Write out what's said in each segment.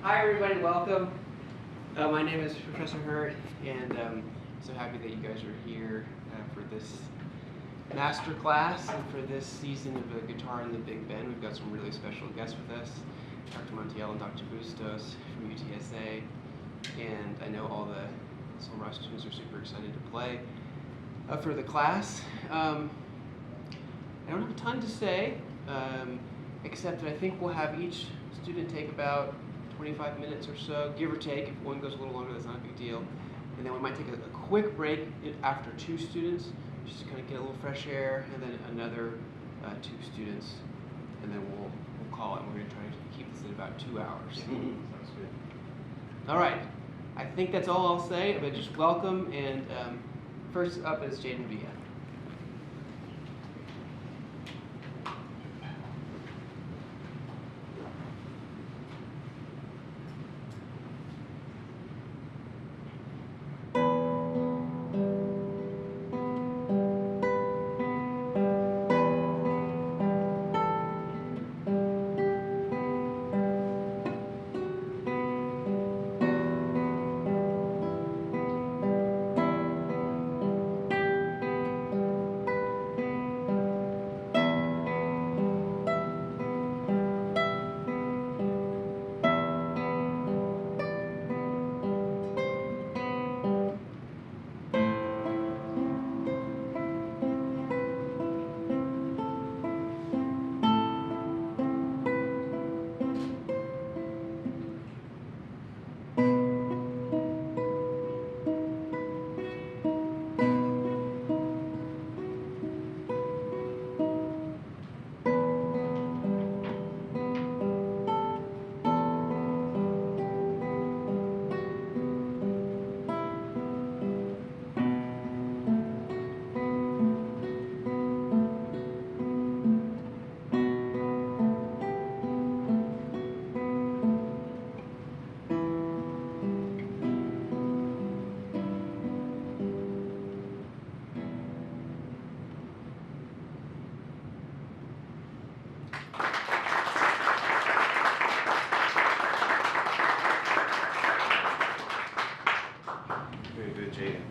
Hi everybody, welcome. My name is Professor Hurt, and I'm so happy that you guys are here for this Masterclass and for this season of the Guitar in the Big Bend. We've got some really special guests with us, Dr. Montiel and Dr. Bustos from UTSA, and I know all the Sul Ross students are super excited to play for the class. I don't have a ton to say, except that I think we'll have each student take about 25 minutes or so, give or take. If one goes a little longer, that's not a big deal. And then we might take a quick break after 2 students, just to kind of get a little fresh air, and then another 2 students, and then we'll call it. We're going to try to keep this at about 2 hours. Sounds good. All right. I think that's all I'll say, but just welcome. And first up is Jaidan Villa.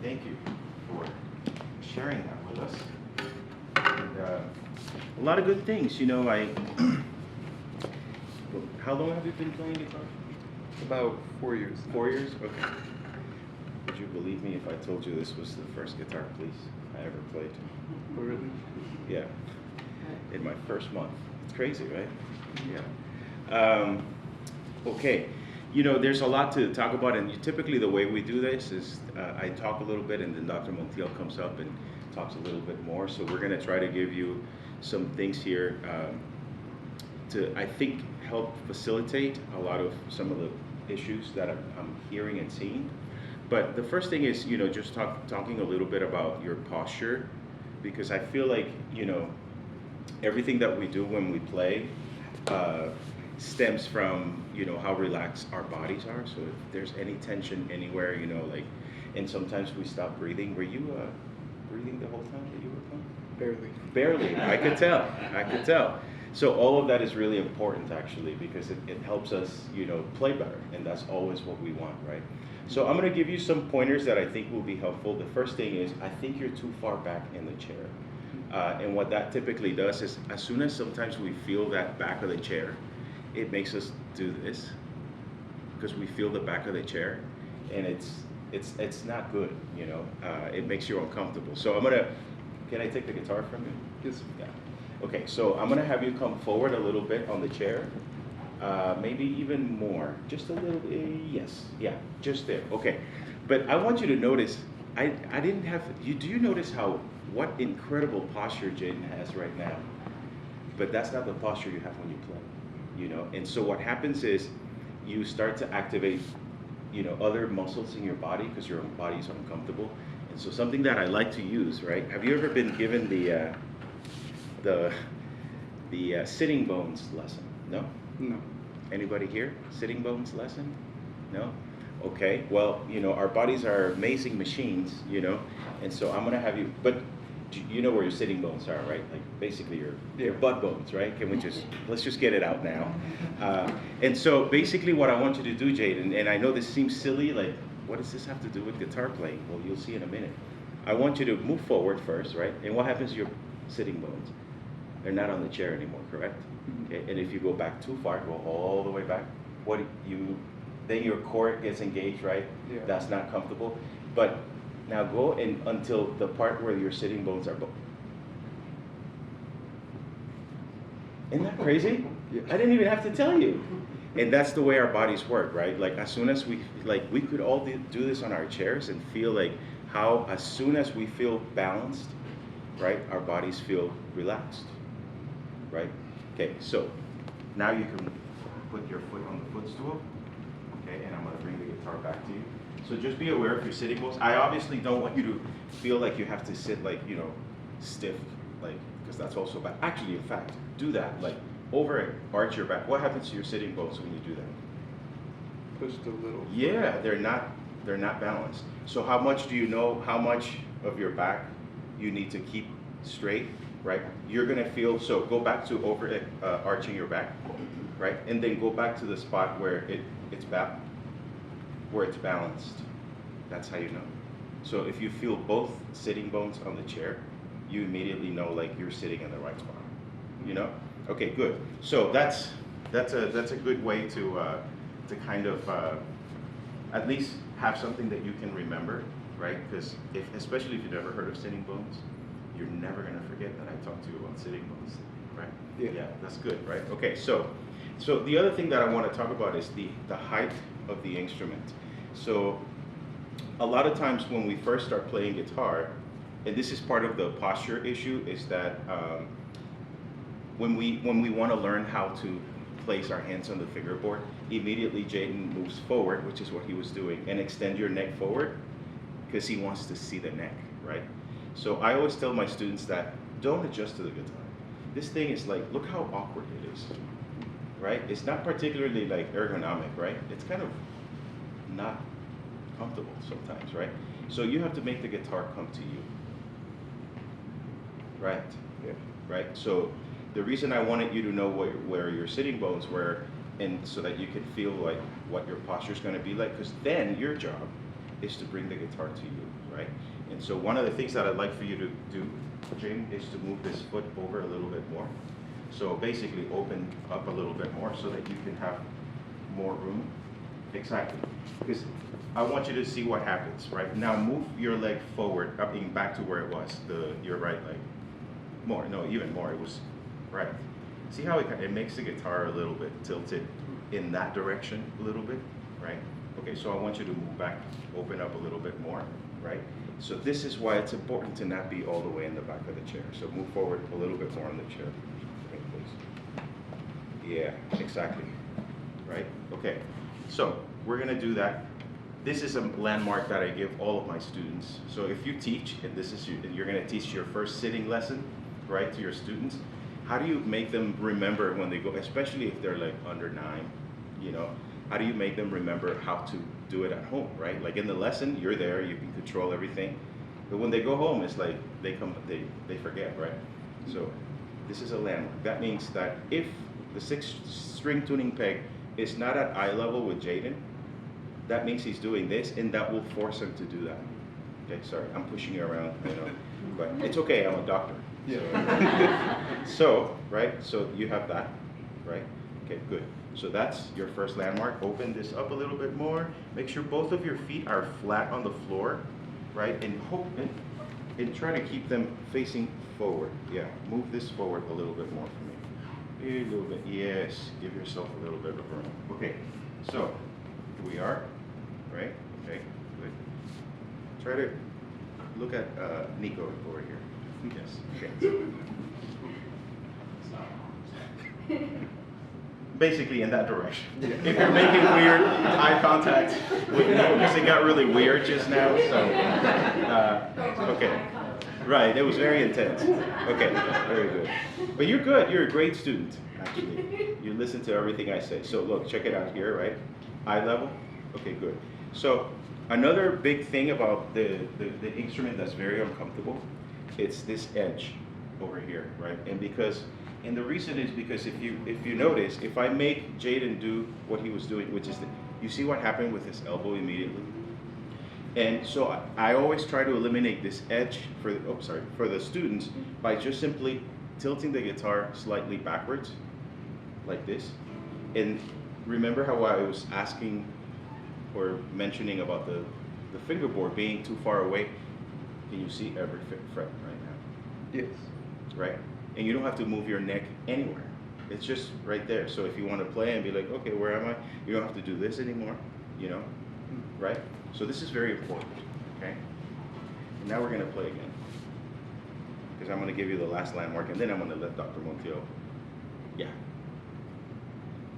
Thank you for sharing that with us. And, a lot of good things, you know. How long have you been playing guitar? About 4 years. 4 years? Okay. Would you believe me if I told you this was the first guitar piece I ever played? Oh, really? Yeah. In my first month. It's crazy, right? Yeah. Okay. You know, there's a lot to talk about, and typically the way we do this is I talk a little bit, and then Dr. Montiel comes up and talks a little bit more. So we're going to try to give you some things here to, I think, help facilitate a lot of some of the issues that I'm hearing and seeing. But the first thing is, you know, just talking a little bit about your posture, because I feel like, you know, everything that we do when we play stems from, you know, how relaxed our bodies are. So if there's any tension anywhere, you know, like, and sometimes we stop breathing. Were you breathing the whole time that you were playing? Barely. Barely. I could tell. I could tell. So all of that is really important, actually, because it helps us, you know, play better, and that's always what we want, right? So I'm going to give you some pointers that I think will be helpful. The first thing is, I think you're too far back in the chair. And what that typically does is, as soon as sometimes we feel that back of the chair, it makes us do this, because we feel the back of the chair, and it's not good, you know. It makes you uncomfortable. So can I take the guitar from you? Yes. Yeah. Okay, so I'm gonna have you come forward a little bit on the chair, maybe even more, just a little bit. Yes, yeah, just there. Okay, but I want you to notice. I didn't have you. Do you notice what incredible posture Jaidan has right now? But that's not the posture you have when you play. You know, and so what happens is you start to activate, you know, other muscles in your body because your body is uncomfortable. And so something that I like to use, right? Have you ever been given the sitting bones lesson? No? No. Anybody here? Sitting bones lesson? No? Okay. Well, you know, our bodies are amazing machines, you know, and so I'm gonna have you. But you know where your sitting bones are, right? Like basically your butt bones, right? Can we just, let's just get it out now. And so basically what I want you to do, Jaidan, and I know this seems silly, like what does this have to do with guitar playing? Well, you'll see in a minute. I want you to move forward first, right? And what happens to your sitting bones? They're not on the chair anymore, correct? Okay. And if you go back too far, go all the way back, then your core gets engaged, right? Yeah. That's not comfortable. But now go in until the part where your sitting bones are. Isn't that crazy? Yeah. I didn't even have to tell you. And that's the way our bodies work, right? Like as soon as we could all do this on our chairs and feel like how as soon as we feel balanced, right, our bodies feel relaxed, right? Okay, so now you can put your foot on the footstool, okay, and I'm gonna bring the guitar back to you. So just be aware of your sitting bones. I obviously don't want you to feel like you have to sit like, you know, stiff, like, because that's also bad. Actually, in fact, do that, like arch your back. What happens to your sitting bones when you do that? Pushed a little. Yeah, they're not balanced. So how much do you know how much of your back you need to keep straight, right? You're gonna feel, so go back to arching your back, right? And then go back to the spot where it's balanced. That's how you know. So if you feel both sitting bones on the chair, you immediately know like you're sitting in the right spot, you know? Okay, good. So that's a good way to kind of at least have something that you can remember, right? Because especially if you've never heard of sitting bones, you're never gonna forget that I talked to you about sitting bones, right? Yeah, that's good, right? Okay, so the other thing that I want to talk about is the height of the instrument. So a lot of times when we first start playing guitar, and this is part of the posture issue, is that when we want to learn how to place our hands on the fingerboard, immediately Jaidan moves forward, which is what he was doing, and extend your neck forward because he wants to see the neck, right? So I always tell my students that don't adjust to the guitar. This thing is like, look how awkward it is, right? It's not particularly like ergonomic, right? It's kind of not comfortable sometimes, right? So you have to make the guitar come to you, right? Yeah. Right? So the reason I wanted you to know where your sitting bones were, and so that you can feel like what your posture is going to be like, because then your job is to bring the guitar to you, right? And so one of the things that I'd like for you to do, Jane, is to move this foot over a little bit more. So basically open up a little bit more so that you can have more room. Exactly. Because I want you to see what happens, right? Now move your leg forward, back to where it was, your right leg. More, no, even more, it was right. See how it makes the guitar a little bit tilted in that direction a little bit, right? Okay, so I want you to move back, open up a little bit more, right? So this is why it's important to not be all the way in the back of the chair. So move forward a little bit more on the chair, okay, please. Yeah, exactly, right? Okay, so we're gonna do that. This is a landmark that I give all of my students. So if you teach, and you're gonna teach your first sitting lesson, right, to your students, how do you make them remember when they go, especially if they're like under 9, you know, how do you make them remember how to do it at home, right? Like in the lesson, you're there, you can control everything. But when they go home, it's like they forget, right? So this is a landmark. That means that if the 6-string tuning peg is not at eye level with Jaidan, that means he's doing this, and that will force him to do that. Okay, sorry, I'm pushing you around, you know, but it's okay, I'm a doctor. Yeah. So, right, so you have that, right? Okay, good. So that's your first landmark. Open this up a little bit more. Make sure both of your feet are flat on the floor, right? And try to keep them facing forward. Yeah, move this forward a little bit more for me. A little bit, yes. Give yourself a little bit of room. Okay, so here we are, right? Okay, good. Try to look at Nico over here. Yes, okay. Basically in that direction. Yeah. If you're making weird eye contact with me, because it got really weird just now, so, okay. Right, it was very intense. Okay, very good. But you're good, you're a great student, actually. You listen to everything I say. So look, check it out here, right? Eye level, okay, good. So another big thing about the instrument that's very uncomfortable it's this edge over here, right? And the reason is because if you notice, if I make Jaidan do what he was doing, which is you see what happened with his elbow immediately? And so I always try to eliminate this edge for the students by just simply tilting the guitar slightly backwards, like this. And remember how I was asking or mentioning about the fingerboard being too far away? Can you see every fret right now? Yes. Right? And you don't have to move your neck anywhere. It's just right there. So if you want to play and be like, okay, where am I? You don't have to do this anymore, you know? Right? So this is very important, okay? And now we're going to play again. Because I'm going to give you the last landmark, and then I'm going to let Dr. Montiel,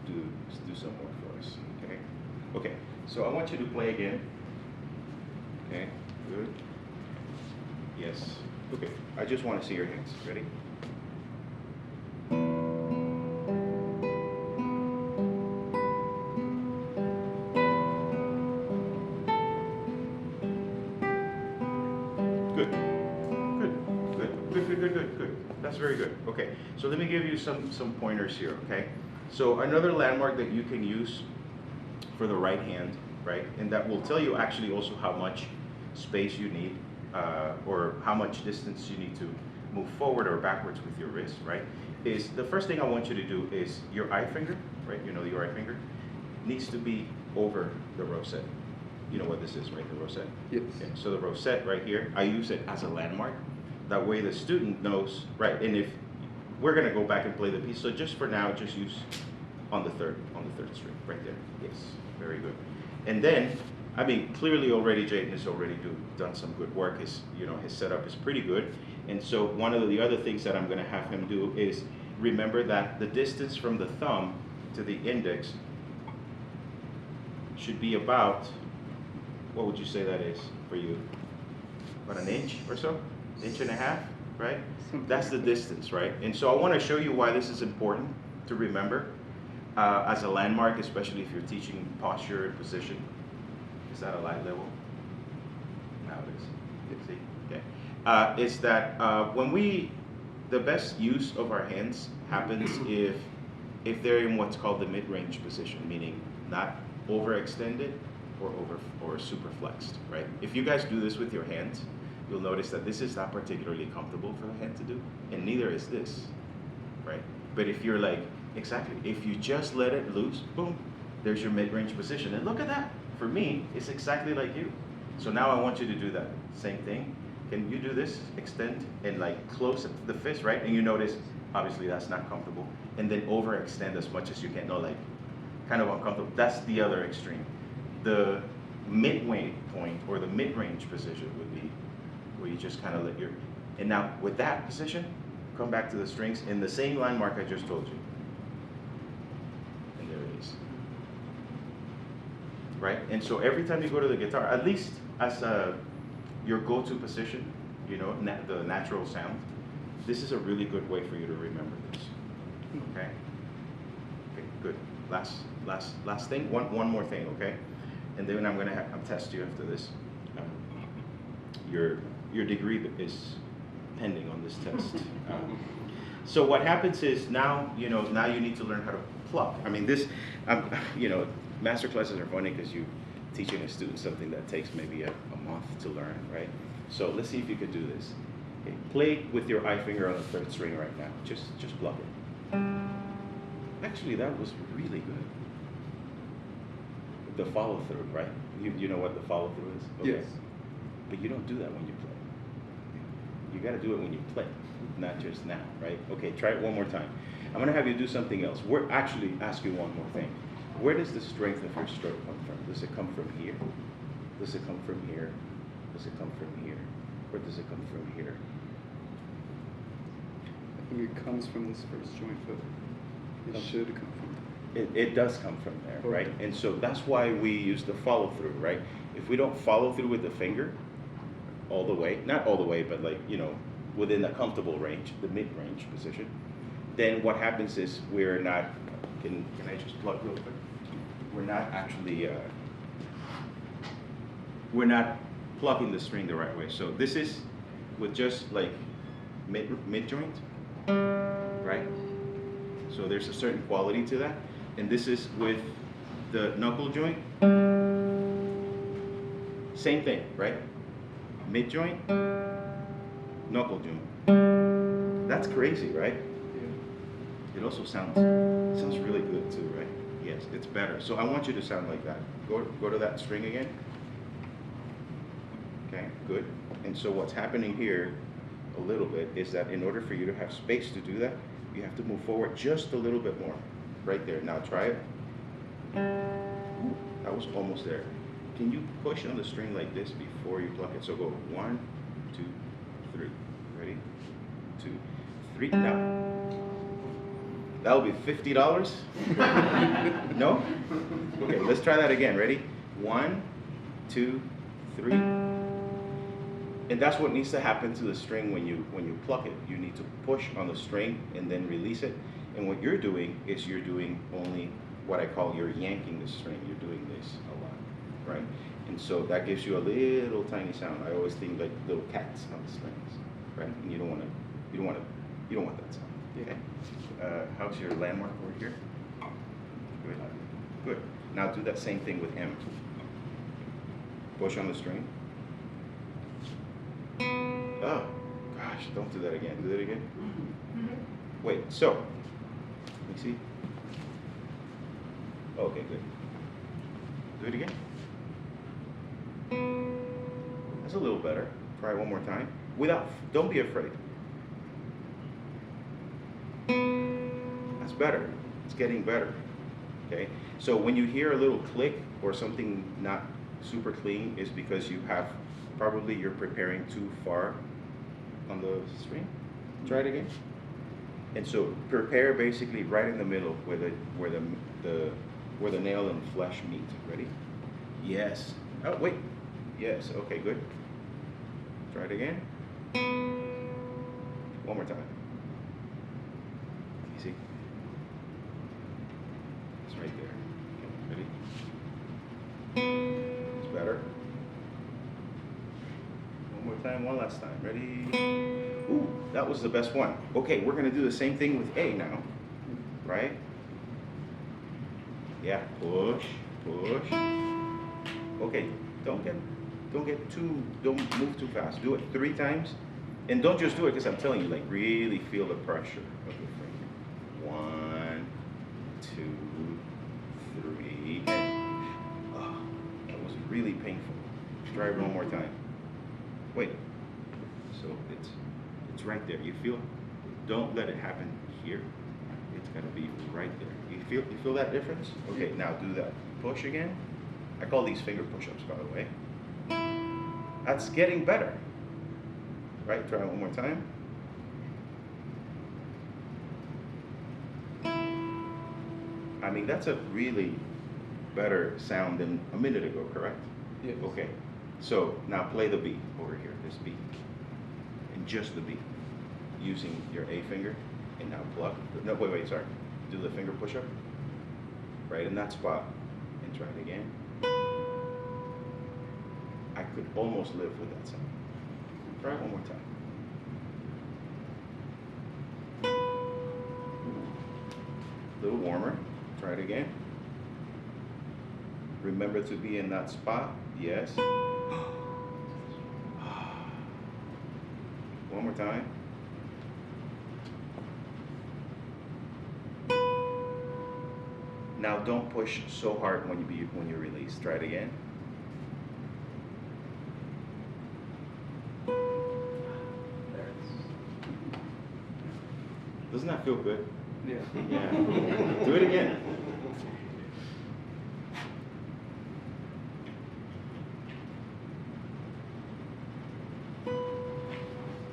do some more for us, okay? Okay, so I want you to play again. Okay, good. Yes. Okay, I just want to see your hands. Ready? Good. That's very good. Okay, so let me give you some pointers here, okay? So another landmark that you can use for the right hand, right? And that will tell you actually also how much space you need or how much distance you need to move forward or backwards with your wrist, right? Is the first thing I want you to do is your eye finger, right? You know your eye finger needs to be over the rosette. You know what this is, right? The rosette? Yes. Okay, so the rosette right here, I use it as a landmark. That way the student knows, right? And if we're gonna go back and play the piece, so just for now, just use on the third string, right there. Yes, very good. And then, I mean, clearly already Jaidan has already done some good work. His setup is pretty good. And so one of the other things that I'm gonna have him do is remember that the distance from the thumb to the index should be about, what would you say that is for you? About an inch or so? Inch and a half, right? That's the distance, right? And so I want to show you why this is important to remember as a landmark, especially if you're teaching posture and position. Is that a light level? Now it is. You see? Okay. Is that the best use of our hands happens if they're in what's called the mid-range position, meaning not overextended or super flexed, right? If you guys do this with your hands, you'll notice that this is not particularly comfortable for the hand to do, and neither is this, right? But if you're like, exactly, if you just let it loose, boom, there's your mid-range position. And look at that. For me, it's exactly like you. So now I want you to do that same thing. Can you do this? Extend and like close the fist, right? And you notice, obviously that's not comfortable. And then overextend as much as you can. No, like kind of uncomfortable. That's the other extreme. The midway point or the mid-range position would be where you just kind of let and now with that position, come back to the strings in the same line mark I just told you. And there it is. Right? And so every time you go to the guitar, at least as your go-to position, you know, the natural sound, this is a really good way for you to remember this. Okay? Okay, good. Last thing, one more thing, okay? And then I'm gonna test you after this. Your degree is pending on this test. So what happens is now you need to learn how to pluck. I mean master classes are funny because you're teaching a student something that takes maybe a month to learn, right? So let's see if you could do this. Okay, play with your eye finger on the third string right now. Just pluck it. Actually, that was really good. The follow through, right? You know what the follow through is? Okay. Yes. But you don't do that when you play. You got to do it when you play, not just now, right? Okay, try it one more time. I'm going to have you do something else. We're actually ask you one more thing. Where does the strength of your stroke come from? Does it come from here? Does it come from here? Does it come from here? Or does it come from here? I think it comes from this first joint, but it should come from It does come from there, right? And so that's why we use the follow through, right? If we don't follow through with the finger all the way, not all the way, but like, within a comfortable range, the mid-range position, then what happens is we're not, can I just plug real quick? We're not actually, we're not plucking the string the right way. So this is with just like mid joint, right? So there's a certain quality to that. And this is with the knuckle joint. Same thing, right? Mid joint, knuckle joint. That's crazy, right? It also sounds really good too, right? Yes, it's better. So I want you to sound like that. Go to that string again. Okay, good. And so what's happening here a little bit is that in order for you to have space to do that, you have to move forward just a little bit more. Right there. Now try it. Ooh, that was almost there. Can you push on the string like this before you pluck it? So go 1, 2, 3. Ready? 2, 3. Now. That'll be $50? No? Okay, let's try that again. Ready? 1, 2, 3. And that's what needs to happen to the string when you pluck it. You need to push on the string and then release it. And what you're doing is you're doing only what I call you're yanking the string. You're doing this a lot, right? And so that gives you a little tiny sound. I always think like little cats on the strings, right? And you don't want that sound. Okay. How's your landmark over here? Good. Good. Now do that same thing with M. Push on the string. Oh, gosh, don't do that again. Do that again. Wait, so, let me see. Okay, good. Do it again. That's a little better. Try it one more time. Don't be afraid. That's better. It's getting better. Okay? So when you hear a little click or something not super clean, is because you're preparing too far on the string. Try it again. And so prepare basically right in the middle where the nail and flesh meet. Ready? Yes. Oh wait. Yes. Okay. Good. Try it again. One more time. Easy. It's right there. Okay. Ready? It's better. One more time. One last time. Ready? Ooh, that was the best one. Okay, we're gonna do the same thing with A now, right? Yeah, push, push. Okay, don't move too fast. Do it 3 times, and don't just do it because I'm telling you, like really feel the pressure of the finger. 1, 2, 3, and oh, that was really painful. Try it one more time. Wait. So it's right there. You don't let it happen here. It's gotta be right there. You feel that difference? Okay, now do that. Push again. I call these finger push-ups, by the way. That's getting better. Right, try it one more time. I mean, that's a really better sound than a minute ago, correct? Yes. Okay, so now play the B over here, this B. And just the B. Using your A finger, and now pluck. No, wait, sorry. Do the finger push-up. Right in that spot, and try it again. I could almost live with that sound. Try it one more time. A little warmer. Try it again. Remember to be in that spot. Yes. One more time. Now don't push so hard when you release. Try it again. Doesn't that feel good? Yeah. Yeah. Do it again.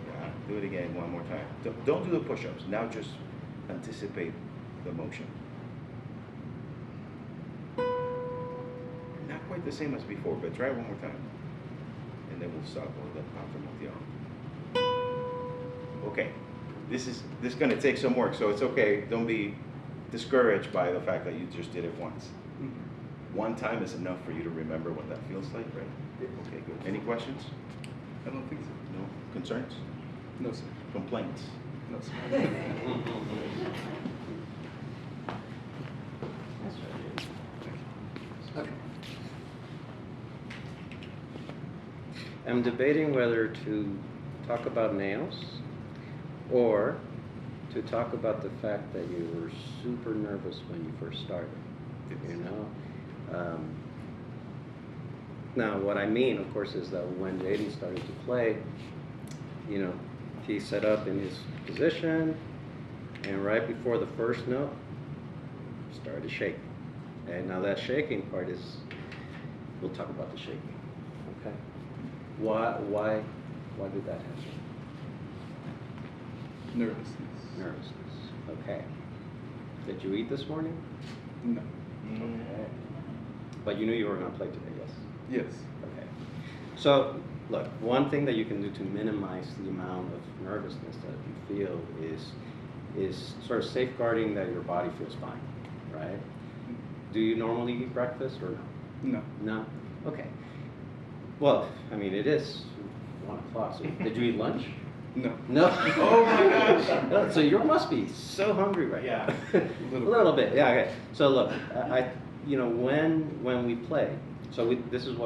Yeah. Do it again one more time. Don't do the push-ups. Now just anticipate the motion. Not quite the same as before, but try it one more time. And then we'll stop with Dr. Montiel. Okay. This is gonna take some work, so it's okay. Don't be discouraged by the fact that you just did it once. One time is enough for you to remember what that feels like, right? Okay, good. Any questions? I don't think so. No? Concerns? No, sir. Complaints? No, sir. Okay. I'm debating whether to talk about nails or to talk about the fact that you were super nervous when you first started. You know? Now, what I mean, of course, is that when Jaidan started to play, you know, he set up in his position, and right before the first note, started to shake. And now that shaking part is, we'll talk about the shaking, okay? Why did that happen? Nervousness. Nervousness, okay. Did you eat this morning? No. Okay. But you knew you were gonna play today, yes? Yes. Okay. So, look, one thing that you can do to minimize the amount of nervousness that you feel is sort of safeguarding that your body feels fine, right? Do you normally eat breakfast or no? No. No? Okay. Well, I mean, it is 1 o'clock, so did you eat lunch? No. No? Oh my gosh. So you must be so hungry right Yeah. now. A little bit, yeah, okay. So look, you know, when we play, so this is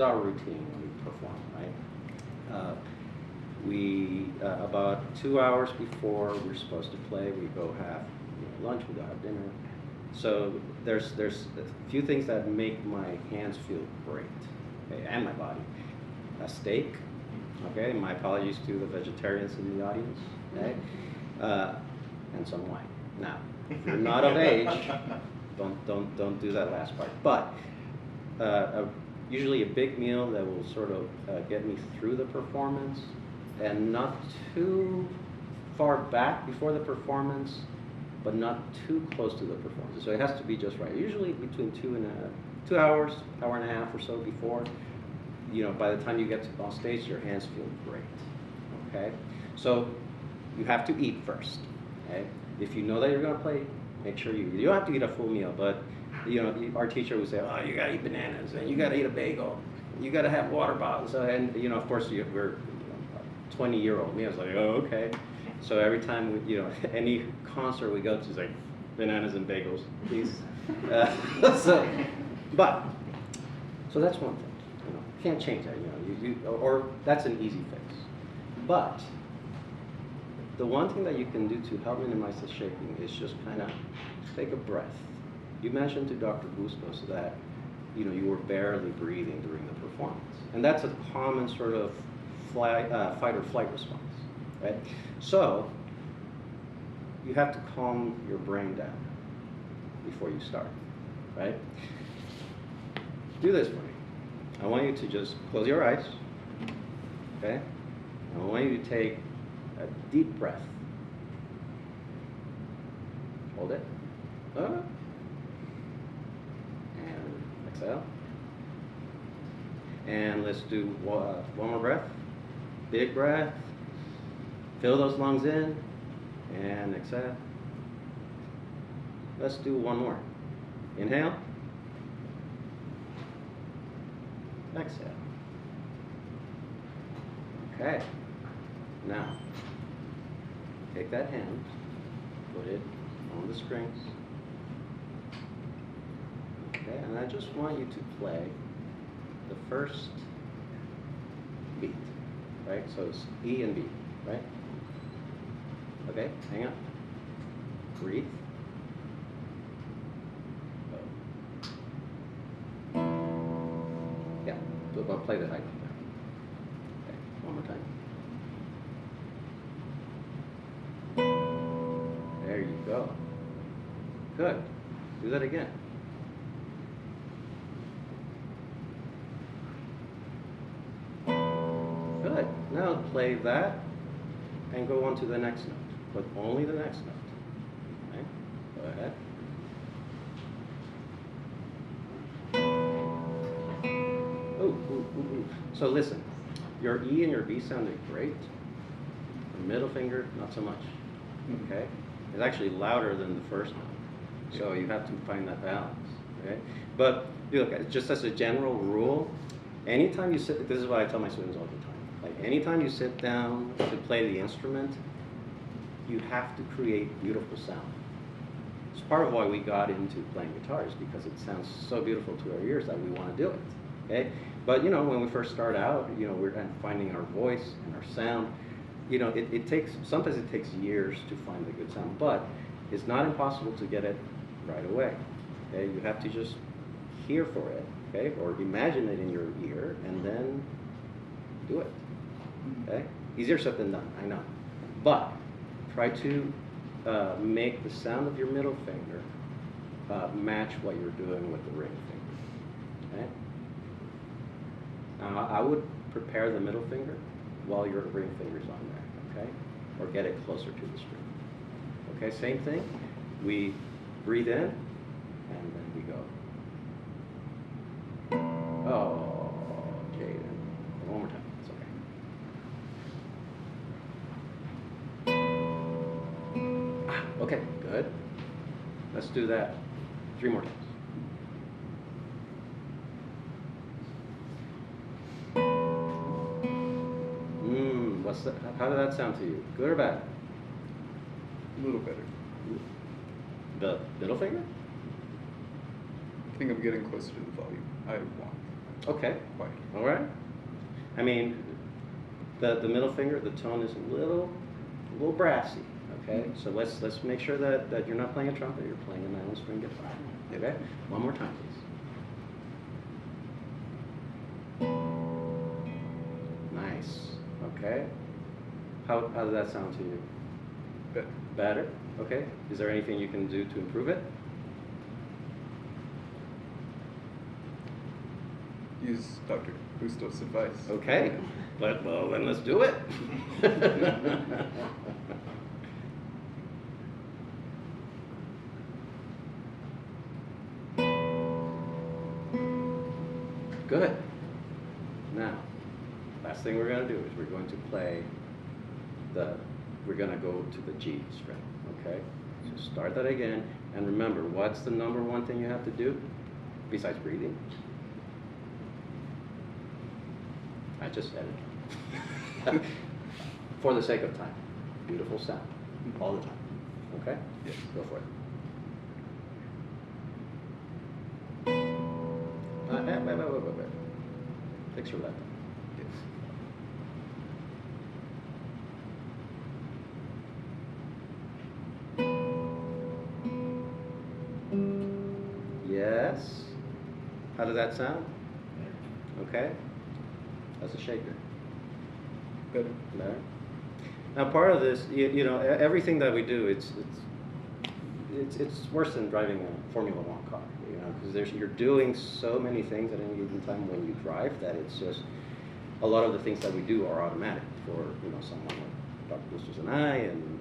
our routine when we perform, right? About 2 hours before we're supposed to play, we go have lunch, we go have dinner. So there's a few things that make my hands feel great, okay, and my body. A steak, okay. My apologies to the vegetarians in the audience, okay, and some wine. Now, if you're not of age, don't do that last part. But usually a big meal that will sort of get me through the performance, and not too far back before the performance, but not too close to the performance. So it has to be just right. Usually between 2 hours, hour and a half or so before, you know, by the time you get on stage, your hands feel great, okay? So you have to eat first, okay? If you know that you're gonna play, make sure you don't have to eat a full meal, but you know, our teacher would say, oh, you gotta eat bananas, and you gotta eat a bagel, you gotta have water bottles, and you know, of course, we're 20-year-old me. I was like, oh, okay. So every time we, you know, any concert we go to, it's like bananas and bagels, please. So that's one thing. You know, can't change that. You know, or that's an easy fix. But the one thing that you can do to help minimize the shaking is just kind of take a breath. You mentioned to Dr. Bustos that you know you were barely breathing during the performance, and that's a common sort of fight or flight response, right? So you have to calm your brain down before you start, right? Do this for me. I want you to just close your eyes, okay? I want you to take a deep breath. Hold it. And exhale. And let's do one more breath. Big breath. Fill those lungs in. And exhale. Let's do one more. Inhale. Exhale. Okay. Now, take that hand, put it on the strings. Okay, and I just want you to play the first beat, right? So it's E and B, right? Okay, hang on. Breathe. Yeah, so I'll play the high note there. Okay, one more time. There you go. Good. Do that again. Good. Now play that and go on to the next note, but only the next note. Okay? Go ahead. Ooh. So listen, your E and your B sounded great. The middle finger, not so much. Okay? It's actually louder than the first note. So you have to find that balance. Okay? But look, just as a general rule, anytime you sit, this is what I tell my students all the time. Like anytime you sit down to play the instrument, you have to create beautiful sound. It's part of why we got into playing guitars, because it sounds so beautiful to our ears that we want to do it. Okay, but you know, when we first start out, you know, we're kind of finding our voice and our sound. You know, sometimes it takes years to find the good sound, but it's not impossible to get it right away. Okay, you have to just hear for it, okay, or imagine it in your ear and then do it. Okay, easier said than done, I know, but try to make the sound of your middle finger match what you're doing with the ring finger. Okay. Now I would prepare the middle finger while your ring finger's on there, okay? Or get it closer to the string. Okay, same thing. We breathe in, and then we go. Oh, Jaidan. One more time, it's okay. Okay, good. Let's do that 3 more times. How did that sound to you? Good or bad? A little better. The middle finger? I think I'm getting closer to the volume I want. Okay. Quite. All right. I mean, the middle finger, the tone is a little brassy. Okay. So let's make sure that you're not playing a trumpet. You're playing a nylon string guitar. Okay. One more time, please. Nice. Okay. How does that sound to you? Better. Better? Okay. Is there anything you can do to improve it? Use Dr. Bustos' advice. Okay. Well, then let's do it. Good. Now, last thing we're going to do is we're going to play we're going to go to the G string, okay? So start that again, and remember, what's the number one thing you have to do besides breathing? I just said it. For the sake of time. Beautiful sound. All the time. Okay? Yes. Go for it. Wait. Fix your left. Yes. Yes. How does that sound? Okay. That's a shaker. Better. Better. Now, part of this, you know, everything that we do, it's worse than driving a Formula One car, you know, because you're doing so many things at any given time when you drive that it's just a lot of the things that we do are automatic for, you know, someone like Dr. Bustos and I and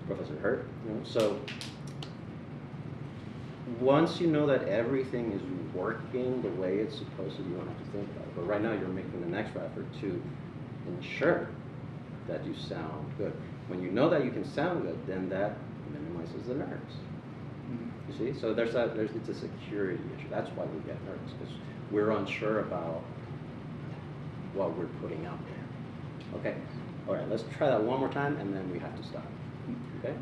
Professor Hurt, you know. So once you know that everything is working the way it's supposed to, you don't have to think about it. But right now you're making an extra effort to ensure that you sound good. When you know that you can sound good, then that minimizes the nerves. You see? So it's a security issue. That's why we get nervous, because we're unsure about what we're putting out there. Okay. All right, let's try that one more time, and then we have to stop. Okay?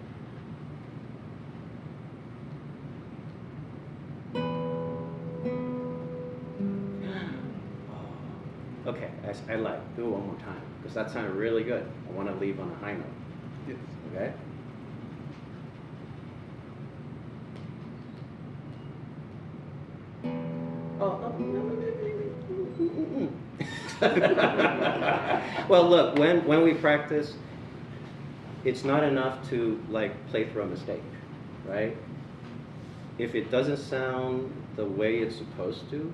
Okay, I like. Do it one more time, because that sounded really good. I want to leave on a high note. Yes. Okay? Well, look, when we practice, it's not enough to like play through a mistake, right? If it doesn't sound the way it's supposed to,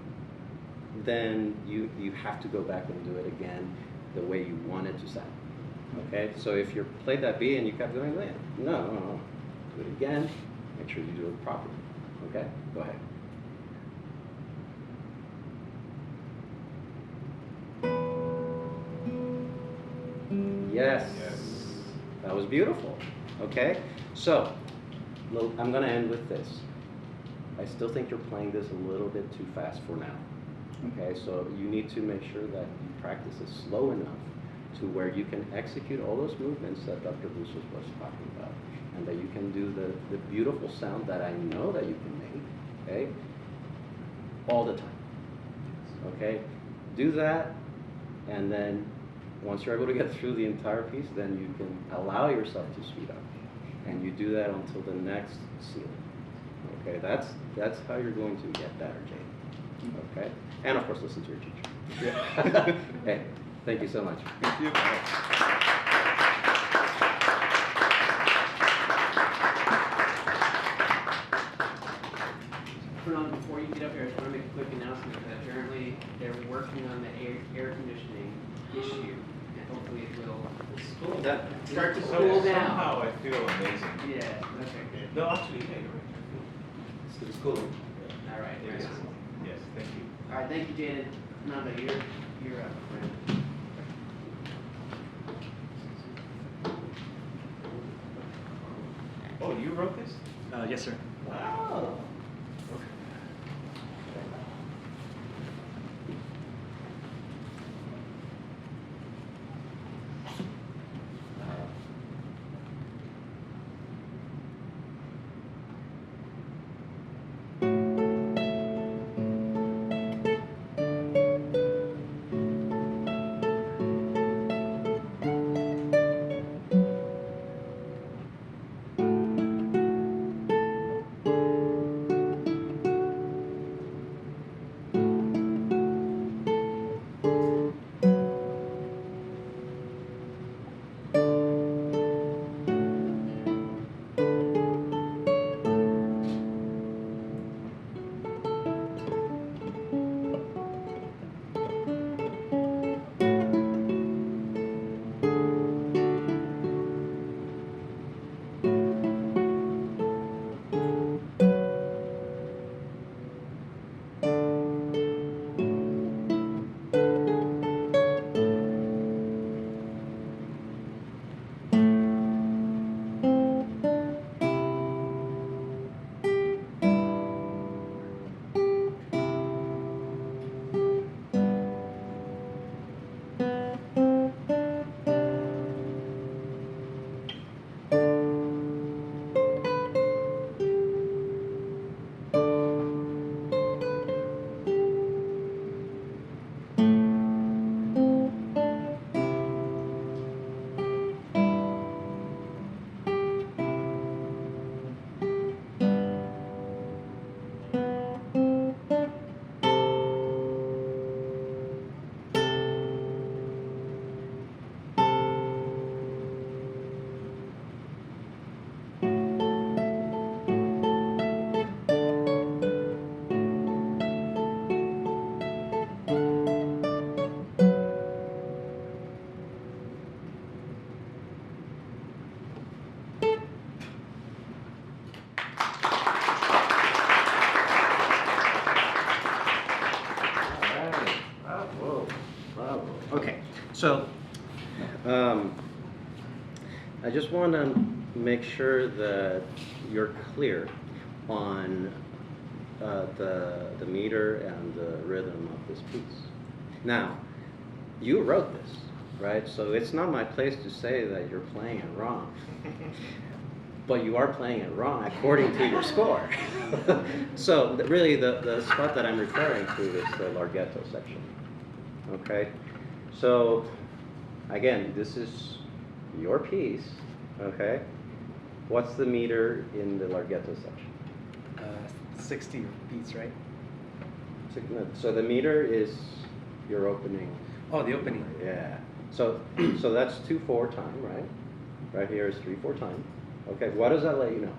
then you have to go back and do it again the way you want it to sound. Okay? So if you played that B and you kept going, no. Do it again. Make sure you do it properly. Okay? Go ahead. Yes. That was beautiful. Okay? So, I'm going to end with this. I still think you're playing this a little bit too fast for now. Okay, so you need to make sure that you practice is slow enough to where you can execute all those movements that Dr. Bustos was talking about, and that you can do the beautiful sound that I know that you can make, okay, all the time, okay? Do that, and then once you're able to get through the entire piece, then you can allow yourself to speed up, and you do that until the next ceiling, okay? That's how you're going to get better, Jaidan, okay? And of course, listen to your teacher. Yeah. Hey, thank you so much. Thank you. Fernando, before you get up here, I just want to make a quick announcement that apparently they're working on the air conditioning issue, and hopefully it will start to cool down. Somehow I feel amazing. Yeah, okay, good. No, actually, yeah, you're right. It's cool. All right, It is. very cool. Yes, thank you. All right, thank you, Jaidan. Fernando, you're up, friend. Oh, you wrote this? Yes, sir. Wow. So, I just want to make sure that you're clear on the meter and the rhythm of this piece. Now, you wrote this, right? So it's not my place to say that you're playing it wrong. But you are playing it wrong according to your score. So really the spot that I'm referring to is the larghetto section. Okay? So again, this is your piece, okay? What's the meter in the larghetto section? 60 beats, right? So the meter is your opening. Oh, the opening. Yeah. So that's 2/4 time, right? Right here is 3/4 time. Okay, what does that let you know?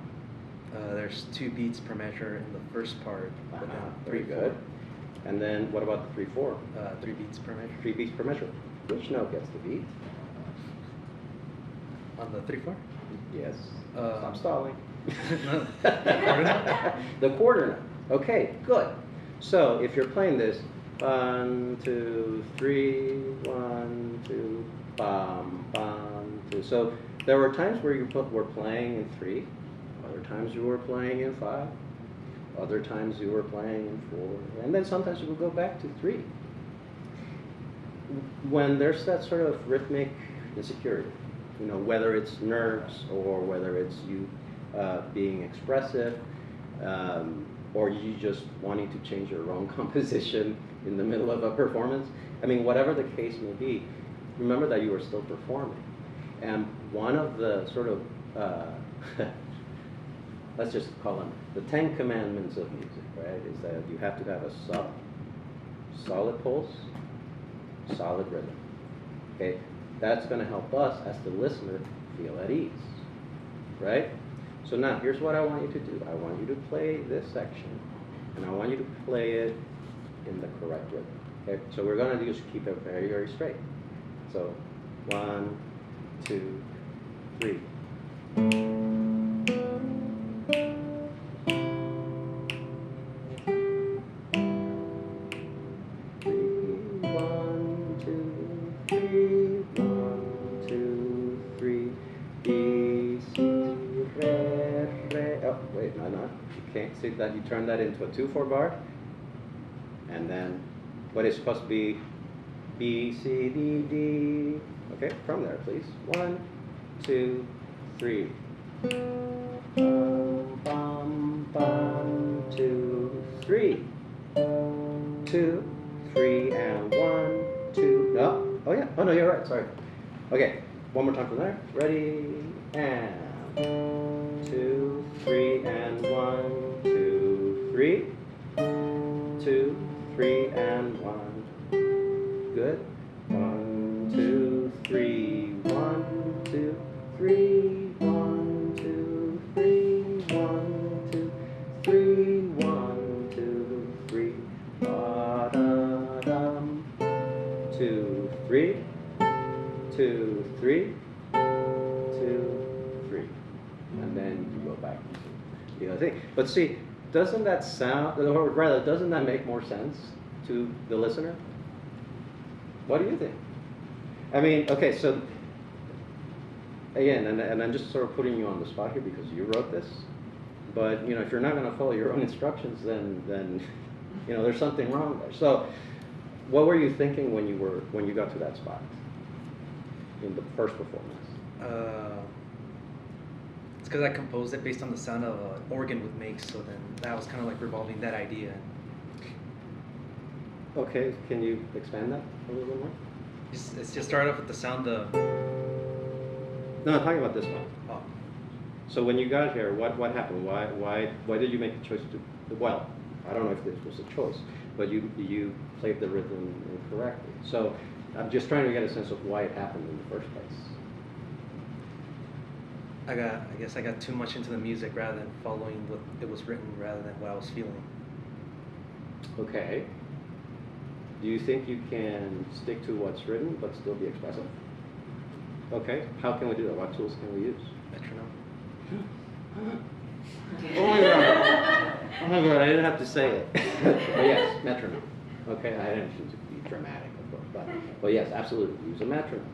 There's 2 beats per measure in the first part, but then Very 3/4. good. And then what about the 3/4? 3 beats per measure. 3 beats per measure. Which note gets the beat? On the 3/4? Yes. Uh, Stop stalling. No. Quarter note? The quarter note. Okay, good. So if you're playing this, 1, 2, 3, 1, 2, bum, bum, 2. So there were times where you were playing in 3, other times you were playing in 5, other times you were playing in 4, and then sometimes you would go back to 3. when there's that sort of rhythmic insecurity, you know, whether it's nerves or whether it's you being expressive, or you just wanting to change your own composition in the middle of a performance, I mean, whatever the case may be, remember that you are still performing. And one of the sort of, let's just call them the 10 commandments of music, right, is that you have to have a solid pulse, solid rhythm. Okay, that's going to help us as the listener feel at ease, right? So now here's what I want you to do. I want you to play this section, and I want you to play it in the correct rhythm. Okay, so we're going to just keep it very, very straight. So 1, 2, 3. See that you turn that into a 2/4 bar, and then what is supposed to be B, C, D, D. Okay, from there, please. 1, 2, 3. Bum, bum, 2, 3. 2, 3, and 1, 2. No. Oh yeah. Oh no, you're right. Sorry. Okay. One more time from there. Ready and 2, 3, and 1. 3, 2, 3, and 1. Good. 1, 2, 3, 1, 2, 3, 1, 2, 3, 1, 2, 3, 1, 2, 3. Ba-da-dum. 2, 3, 2, 3, 2, 3. And then you go back to the other thing. But see, doesn't that sound, or rather, doesn't that make more sense to the listener? What do you think? I mean, okay, so again, and I'm just sort of putting you on the spot here because you wrote this, but you know, if you're not going to follow your own instructions, then you know, there's something wrong there. So, what were you thinking when you got to that spot in the first performance? It's because I composed it based on the sound of an organ would make, so then that was kind of like revolving that idea. Okay, can you expand that a little bit more? It's just started off with the sound of... No, I'm talking about this one. Oh. So when you got here, what happened? Why did you make the choice to? Well, I don't know if this was a choice, but you played the rhythm incorrectly. So I'm just trying to get a sense of why it happened in the first place. I guess I got too much into the music rather than following what it was written rather than what I was feeling. Okay. Do you think you can stick to what's written but still be expressive? Okay. How can we do that? What tools can we use? Metronome. Oh my god! Oh my god! I didn't have to say it. But yes, metronome. Okay. I didn't need to be dramatic, of course, but yes, absolutely. Use a metronome.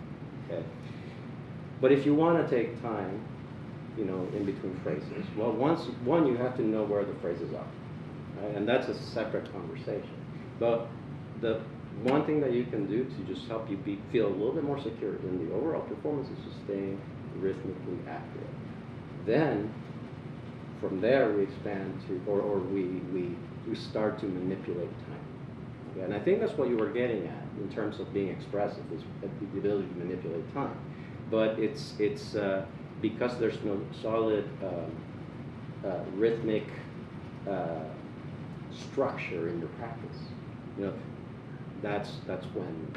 Okay. But if you want to take time, you know, in between phrases, well, one you have to know where the phrases are, right? And that's a separate conversation. But the one thing that you can do to just help you feel a little bit more secure in the overall performance is just staying rhythmically accurate. Then, from there, we expand to, or we start to manipulate time. Okay? And I think that's what you were getting at in terms of being expressive, is the ability to manipulate time. But it's because there's no solid rhythmic structure in your practice. You know, that's when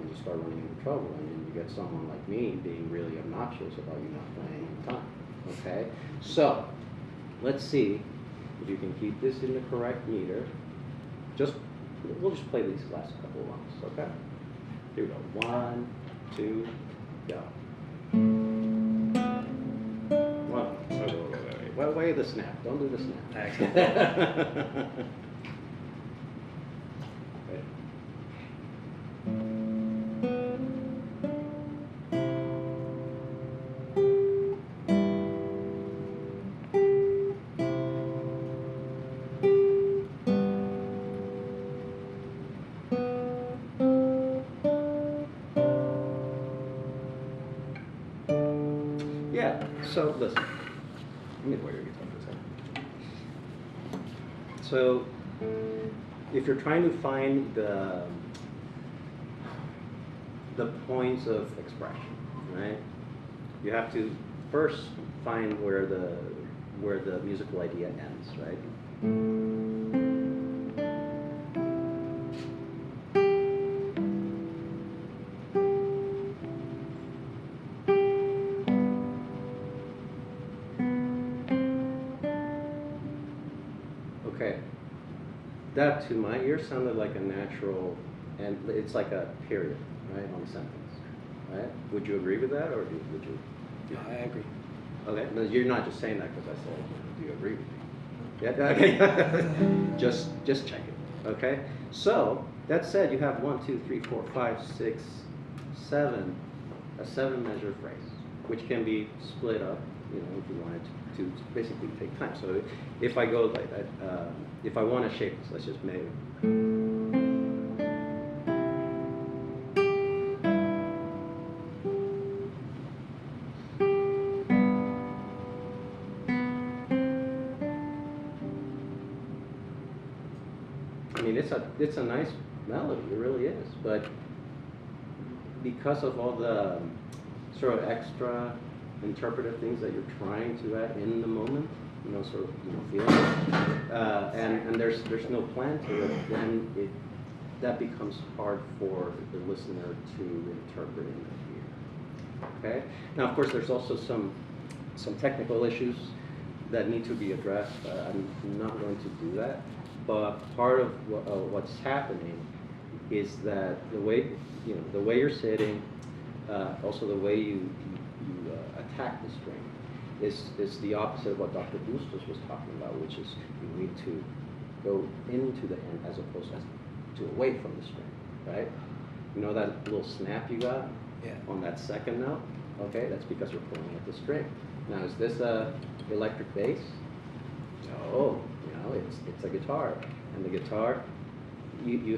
you start running into trouble, and then you get someone like me being really obnoxious about you not playing on time. Okay, so let's see if you can keep this in the correct meter. We'll just play these last couple of ones. Okay, here we go. 1, 2, go. Wait, the snap. Don't do the snap. Yeah, so listen. Let me wear your guitar for a second. So, if you're trying to find the points of expression, right? You have to first find where the musical idea ends, right? Okay, that to my ear sounded like a natural, and it's like a period, right, on a sentence, right? Would you agree with that, or would you? No, I agree. Okay, no, you're not just saying that because I said, do you agree with me? Yeah, okay. just check it, okay? So, that said, you have 1, 2, 3, 4, 5, 6, 7, a 7-measure phrase, which can be split up, you know, if you wanted to basically take time. So if I go like that, if I want to shape this, let's just make I mean, it's a nice melody, it really is, but because of all the sort of extra interpretive things that you're trying to add in the moment, you know, sort of, you know, feeling it, and there's no plan to it, then that becomes hard for the listener to interpret in the ear. Okay. Now, of course, there's also some technical issues that need to be addressed. I'm not going to do that, but part of what's happening is that the way you're sitting, also the way you attack the string is the opposite of what Dr. Bustos was talking about, which is you need to go into the end as opposed to away from the string, right? You know that little snap you got on that second note? Okay, that's because you're pulling at the string. Now, is this a electric bass? No, you know, it's a guitar, and the guitar, you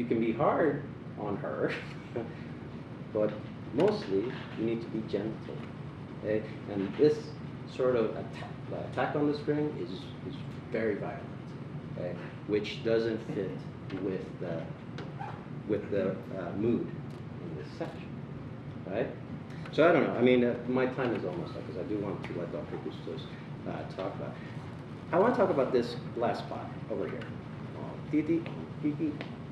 can be hard on her, but mostly you need to be gentle. Okay? And this sort of attack on the string is very violent, okay? Which doesn't fit with the mood in this section, right? So I don't know. I mean, my time is almost up because I do want to let Dr. Bustos talk about. I want to talk about this last part over here.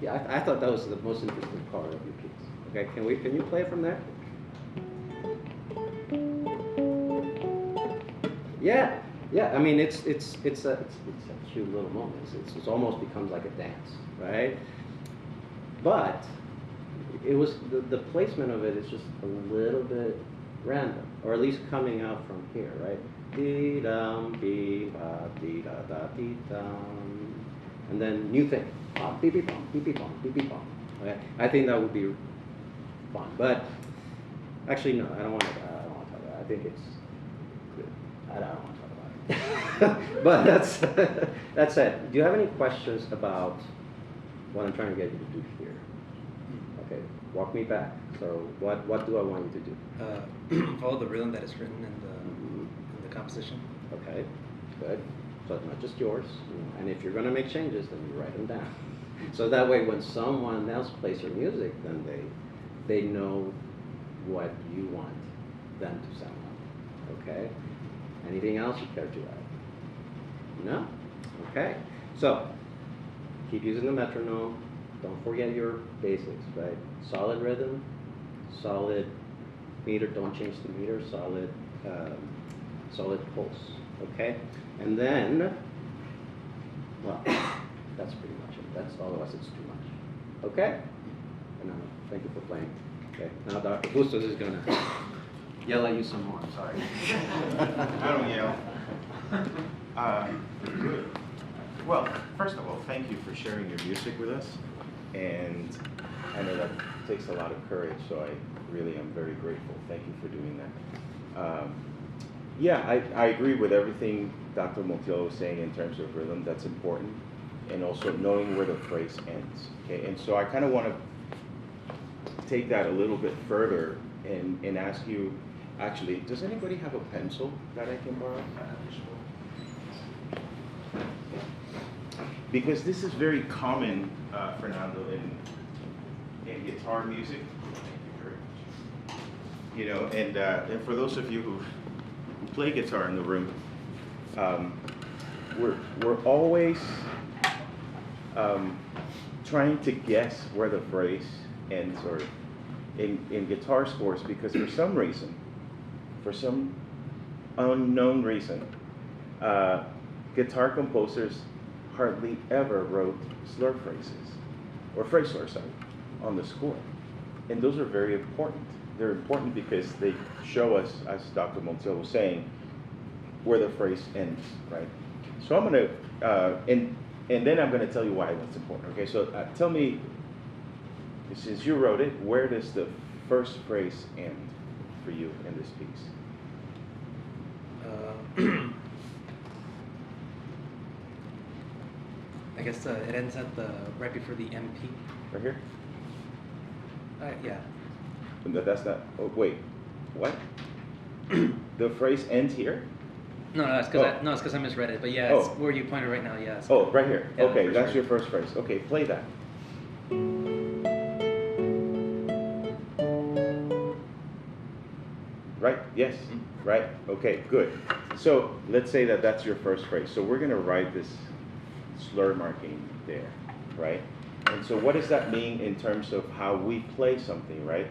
Yeah, I thought that was the most interesting part of your piece. Okay, can you play it from there? Yeah. I mean, it's a cute little moment. It almost becomes like a dance, right? But it was the placement of it is just a little bit random, or at least coming out from here, right? Dee dum, dee da, dee da da, dee dum, and then new thing, beep beep bum, beep beep bum, beep beep bum. Okay, I think that would be fun, but actually no, I don't want to talk about it. I think it's good. I don't want to talk about it. But that's it. Do you have any questions about what I'm trying to get you to do here? Okay, walk me back. So what do I want you to do? Follow the rhythm that is written in the composition. Okay, good. So it's not just yours. And if you're going to make changes, then you write them down. So that way, when someone else plays your music, then they know what you want them to sound like. Okay. Anything else you care to add? No. Okay. So keep using the metronome. Don't forget your basics, right? Solid rhythm, solid meter. Don't change the meter. Solid pulse. Okay. And then, well, that's pretty much it. Otherwise it's too much. Okay? And thank you for playing. Okay. Now Dr. Bustos is gonna yell at you some more. I'm sorry. I don't yell. Good. Well, first of all, thank you for sharing your music with us. And I know that takes a lot of courage, so I really am very grateful. Thank you for doing that. Yeah, I agree with everything Dr. Montiel was saying in terms of rhythm. That's important. And also knowing where the phrase ends. Okay, and so I kind of want to take that a little bit further and ask you, Actually, does anybody have a pencil that I can borrow? Because this is very common, Fernando, in guitar music. Thank you very much. You know, and for those of you who play guitar in the room, we're always trying to guess where the phrase ends, or in guitar scores, because for some unknown reason, guitar composers hardly ever wrote slur phrases, or phrase slurs, sorry, on the score. And those are very important. They're important because they show us, as Dr. Montiel was saying, where the phrase ends, right? So I'm gonna, and then I'm gonna tell you why that's important, okay? So tell me, since you wrote it, where does the first phrase end for you in this piece? I guess it ends at right before the MP. Right here? Yeah. That's not, oh, wait, what? The phrase ends here? No, it's because I misread it. But yeah, it's where you pointed right now. Yeah. Oh, right here. Yeah, Okay, that's phrase. your first phrase. Okay, play that. Right? Yes. Right? Okay, good. So let's say that that's your first phrase. So we're going to write this slur marking there, right? And so what does that mean in terms of how we play something, right?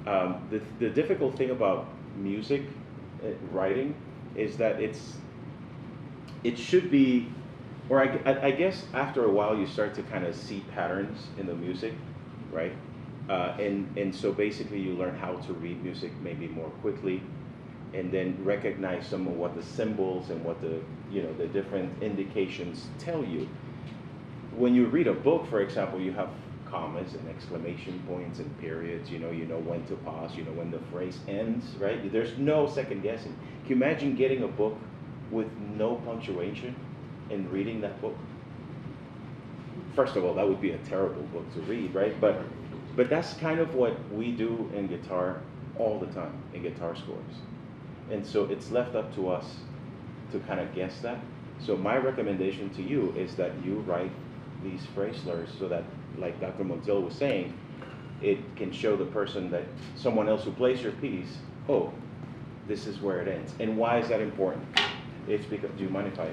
The difficult thing about music writing is that it should be, or I guess after a while you start to kind of see patterns in the music, right? And so basically you learn how to read music maybe more quickly, and then recognize some of what the symbols and what the different indications tell you. When you read a book, for example, you have commas and exclamation points and periods, you know when to pause, you know when the phrase ends, right? There's no second guessing. Can you imagine getting a book with no punctuation and reading that book? First of all, that would be a terrible book to read, right? But that's kind of what we do in guitar all the time, in guitar scores. And so it's left up to us to kind of guess that. So my recommendation to you is that you write these phrase slurs so that, like Dr. Montiel was saying, it can show the person, that someone else who plays your piece, oh, this is where it ends. And why is that important? It's because, do you mind if I?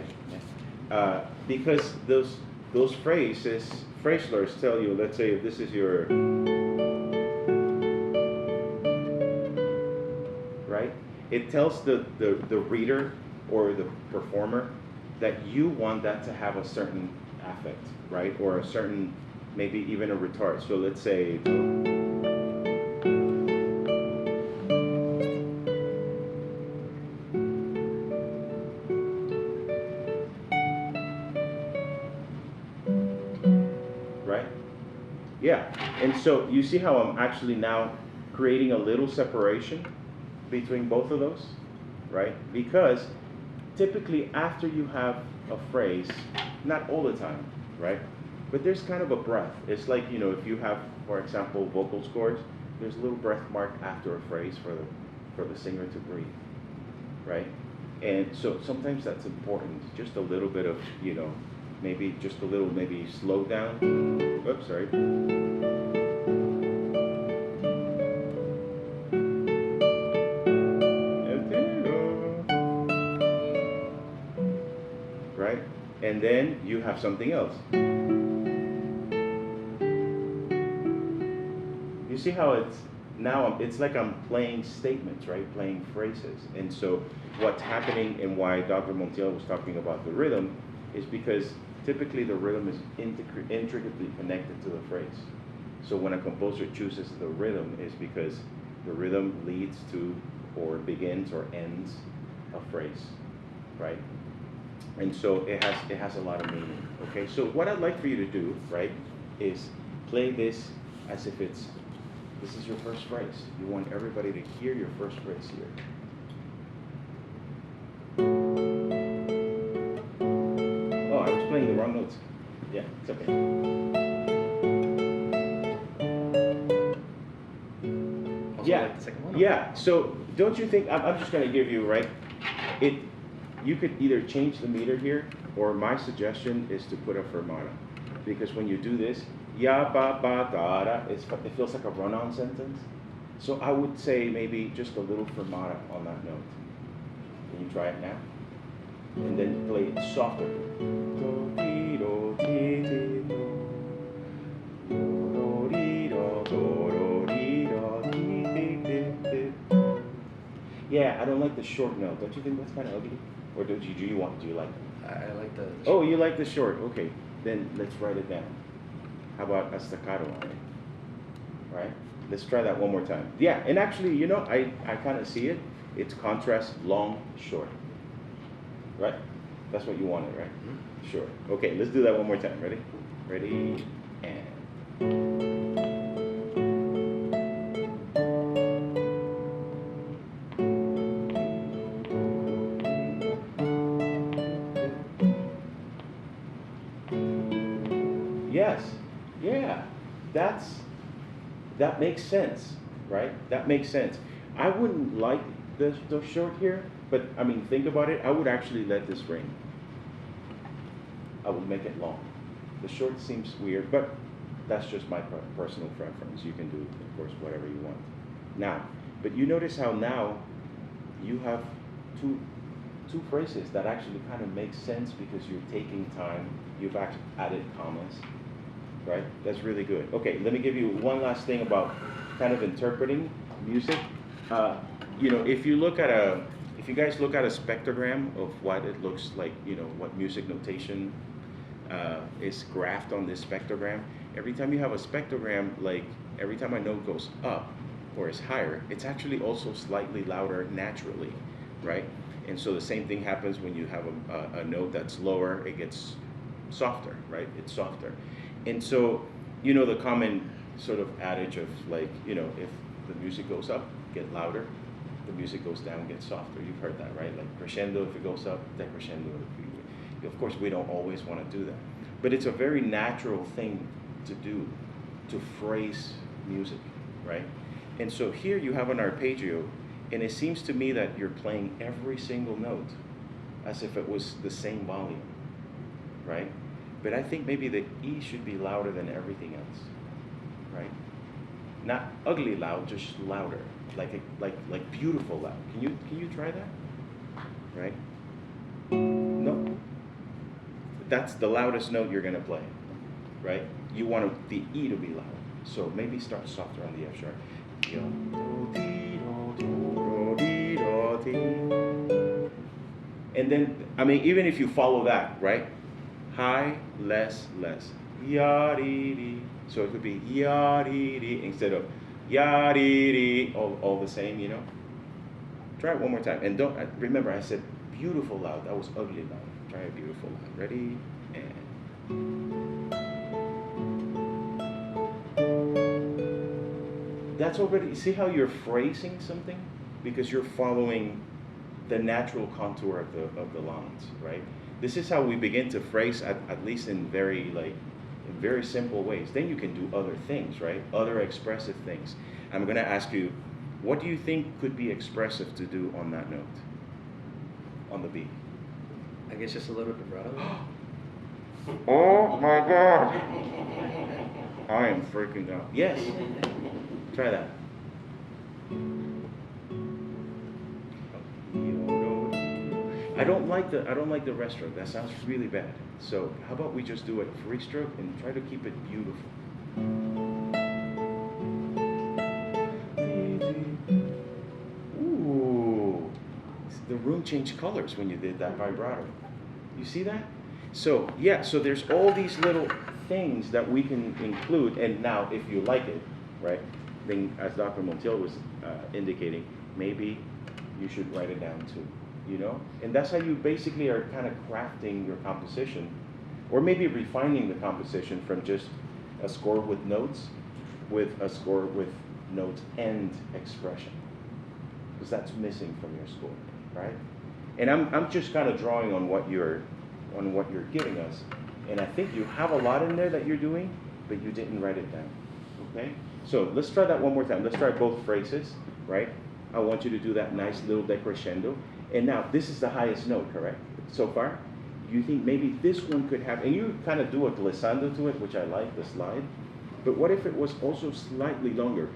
Yeah. Because those phrase slurs tell you, let's say if this is your, right? It tells the reader or the performer that you want that to have a certain affect, right? Or a certain, maybe even a retard. So let's say, right? Yeah, and so you see how I'm actually now creating a little separation between both of those, right? Because typically after you have a phrase, not all the time, right? But there's kind of a breath. It's like, if you have, for example, vocal scores, there's a little breath mark after a phrase for the singer to breathe, right? And so sometimes that's important. Just a little bit of, maybe just a little, maybe slow down. Oops, sorry. Right? And then you have something else. You see how it's like I'm playing statements, right? Playing phrases. And so what's happening, and why Dr. Montiel was talking about the rhythm, is because typically the rhythm is intricately connected to the phrase. So when a composer chooses the rhythm, is because the rhythm leads to, or begins or ends a phrase, right? And so it has a lot of meaning. Okay, so what I'd like for you to do, right, is play this as if this is your first phrase. You want everybody to hear your first phrase here. Oh, I was playing the wrong notes. Yeah, it's okay. Also Yeah, like the second one? yeah. So don't you think, I'm just going to give you, right, you could either change the meter here, or my suggestion is to put a fermata. Because when you do this, ya, ba, ba, da, da, it feels like a run-on sentence. So I would say maybe just a little fermata on that note. Can you try it now? And then play it softer. Do, di, do, di, di, do. Do, di, do, do, di, do, di, di, di, di. Yeah, I don't like the short note. Don't you think that's kind of ugly? Or do you like it? I like the. Oh, you like the short. Okay, then let's write it down. How about a staccato on it? Right? Let's try that one more time. Yeah, and actually, you know, I kind of see it. It's contrast, long, short. Right? That's what you wanted, right? Mm-hmm. Sure. Okay, let's do that one more time. Ready? Ready, and. Yes, yeah, that makes sense, right? That makes sense. I wouldn't like the short here, but I mean, think about it. I would actually let this ring. I would make it long. The short seems weird, but that's just my personal preference. You can do, of course, whatever you want. Now, but you notice how now you have two phrases that actually kind of make sense because you're taking time. You've actually added commas. Right? That's really good. Okay, let me give you one last thing about kind of interpreting music. You know, if you guys look at a spectrogram of what it looks like, you know, what music notation is graphed on this spectrogram, every time you have a spectrogram, like every time a note goes up or is higher, it's actually also slightly louder naturally, right? And so the same thing happens when you have a note that's lower, it gets softer, right? It's softer. And so, you know, the common sort of adage of like, you know, if the music goes up, get louder. The music goes down, get softer. You've heard that, right? Like crescendo if it goes up, decrescendo. Of course, we don't always want to do that. But it's a very natural thing to do, to phrase music, right? And so here you have an arpeggio, and it seems to me that you're playing every single note as if it was the same volume, right? But I think maybe the E should be louder than everything else, right? Not ugly loud, just louder, like beautiful loud. Can you try that? Right? No. That's the loudest note you're gonna play, right? You want the E to be loud, so maybe start softer on the F sharp. And then, I mean, even if you follow that, right? High, less, less. Ya-dee-dee. So it could be ya-dee-dee instead of ya-dee-dee, all the same, you know? Try it one more time. And don't, remember I said beautiful loud. That was ugly loud. Try it beautiful loud. Ready? And. That's already, see how you're phrasing something? Because you're following the natural contour of the lines, right? This is how we begin to phrase, at least in very simple ways. Then you can do other things, right? Other expressive things. I'm going to ask you, what do you think could be expressive to do on that note, on the B? I guess just a little vibrato. Oh my God! I am freaking out. Yes. Try that. I don't like the rest stroke. That sounds really bad. So how about we just do a free stroke and try to keep it beautiful. Ooh, the room changed colors when you did that vibrato. You see that? So yeah, so there's all these little things that we can include. And now, if you like it, right? Then, as Dr. Montiel was indicating, maybe you should write it down too. You know, and that's how you basically are kind of crafting your composition, or maybe refining the composition from just a score with notes, with a score with notes and expression, because that's missing from your score, right? And I'm just kind of drawing on what you're giving us, and I think you have a lot in there that you're doing, but you didn't write it down. Okay, so let's try that one more time. Let's try both phrases, right? I want you to do that nice little decrescendo. And now, this is the highest note, correct? So far? You think maybe this one could have, and you kind of do a glissando to it, which I like, the slide. But what if it was also slightly longer?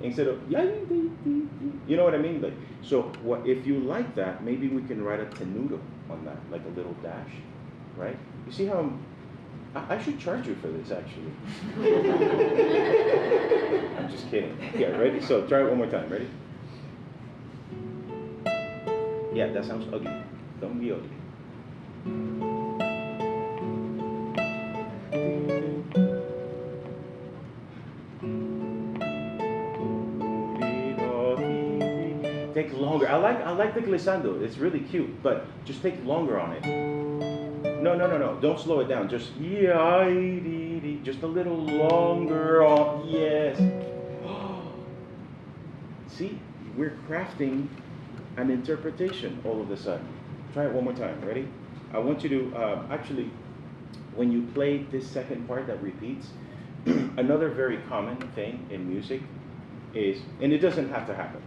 Instead of, you know what I mean? Like, so what if you like that, maybe we can write a tenuto on that, like a little dash, right? You see how I should charge you for this, actually. I'm just kidding. Yeah, ready? So try it one more time. Ready? Yeah, that sounds ugly. Don't be ugly. Take longer. I like the glissando. It's really cute, but just take longer on it. No. Don't slow it down. Just just a little longer on. Yes. See, we're crafting an interpretation all of a sudden. Try it one more time. Ready? I want you to actually, when you play this second part that repeats, another very common thing in music is, and it doesn't have to happen.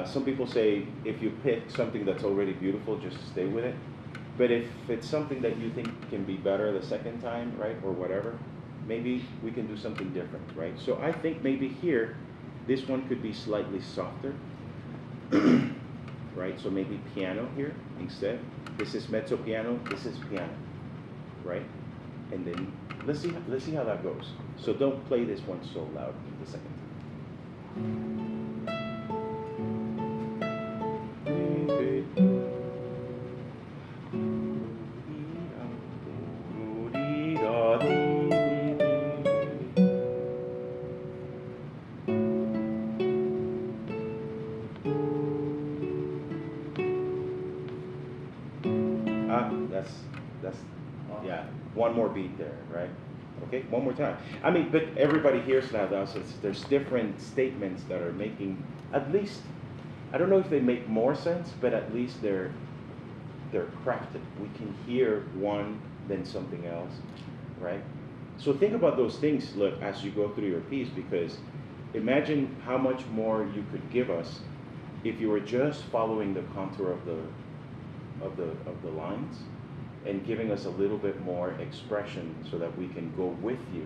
Some people say if you pick something that's already beautiful, just stay with it. But if it's something that you think can be better the second time, right, or whatever, maybe we can do something different, right? So I think maybe here, this one could be slightly softer, right? So maybe piano here instead. This is mezzo piano, this is piano, right? And then let's see how that goes. So don't play this one so loud the second time. That's yeah, one more beat there, right? Okay, one more time. I mean, but everybody hears now, so there's different statements that are making, at least, I don't know if they make more sense, but at least they're crafted. We can hear one, then something else, right? So think about those things, look, as you go through your piece, because imagine how much more you could give us if you were just following the contour of the lines and giving us a little bit more expression so that we can go with you,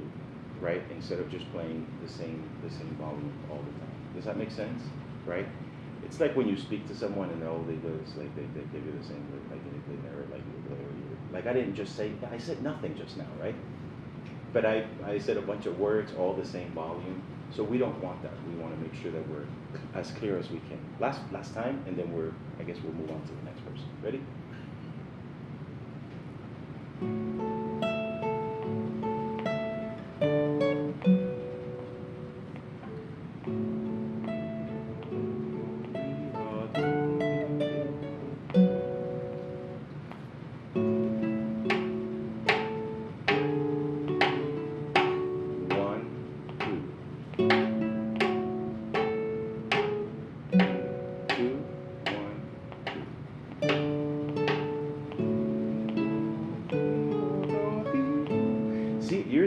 right? Instead of just playing the same volume all the time. Does that make sense? Right? It's like when you speak to someone and all they do is like they give you the same word, like they never like I didn't just say, I said nothing just now, right? But I said a bunch of words, all the same volume. So we don't want that. We want to make sure that we're as clear as we can. Last time, and then I guess we'll move on to the next person. Ready?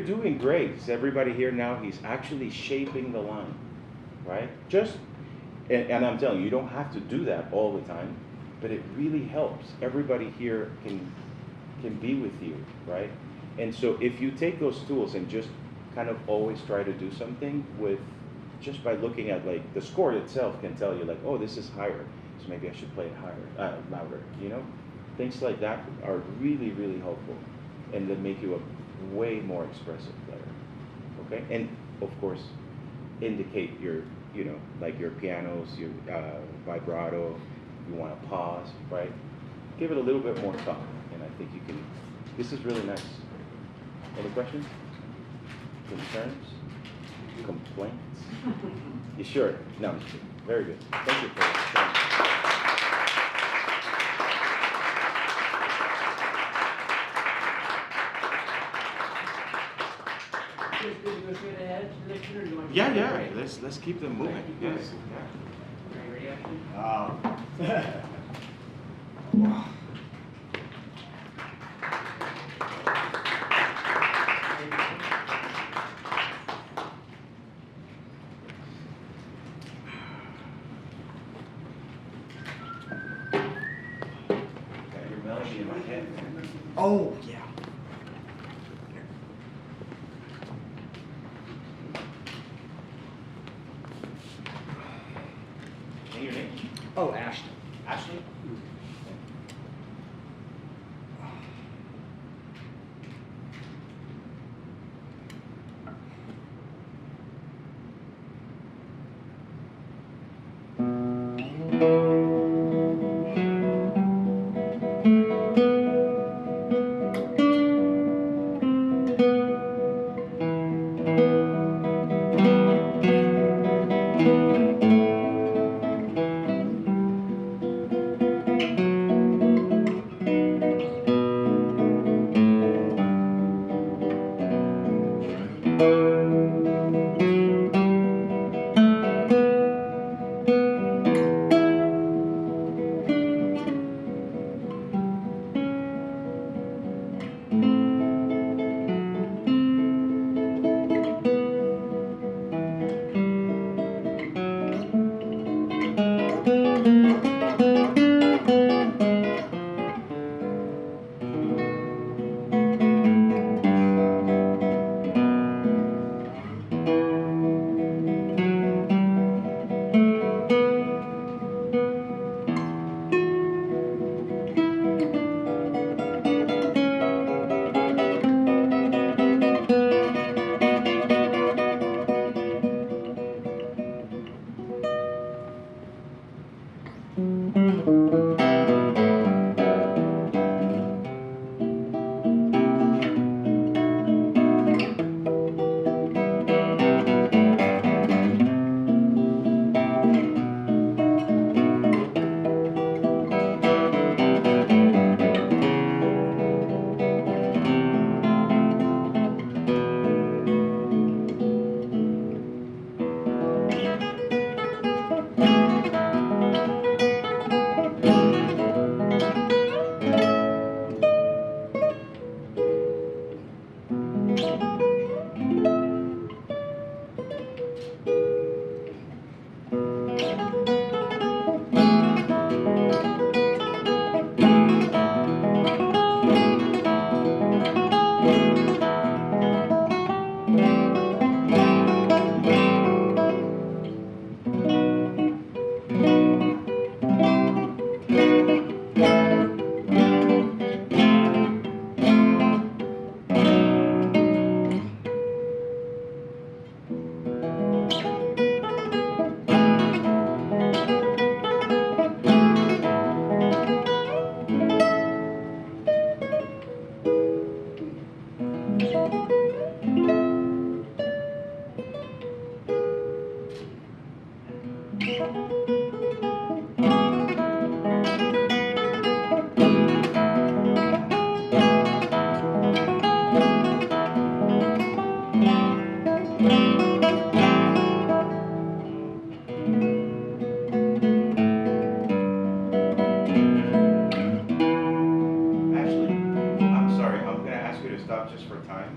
Doing great. So everybody here now, he's actually shaping the line, right? And I'm telling you, you don't have to do that all the time, but it really helps. Everybody here can be with you, right? And so if you take those tools and just kind of always try to do something with, just by looking at like the score itself can tell you like, oh, this is higher, so maybe I should play it higher, louder, you know? Things like that are really, really helpful, and they make you a way more expressive player, okay? And of course, indicate your, like your pianos, your vibrato, you want to pause, right? Give it a little bit more thought, and I think you can, this is really nice. Any questions? Concerns? Complaints? You sure? No, I'm just kidding. Very good. Thank you for that. Yeah. Let's keep them moving. Yes. actually in my head. Oh, yeah. And your name? Oh, Ashton. Ashley?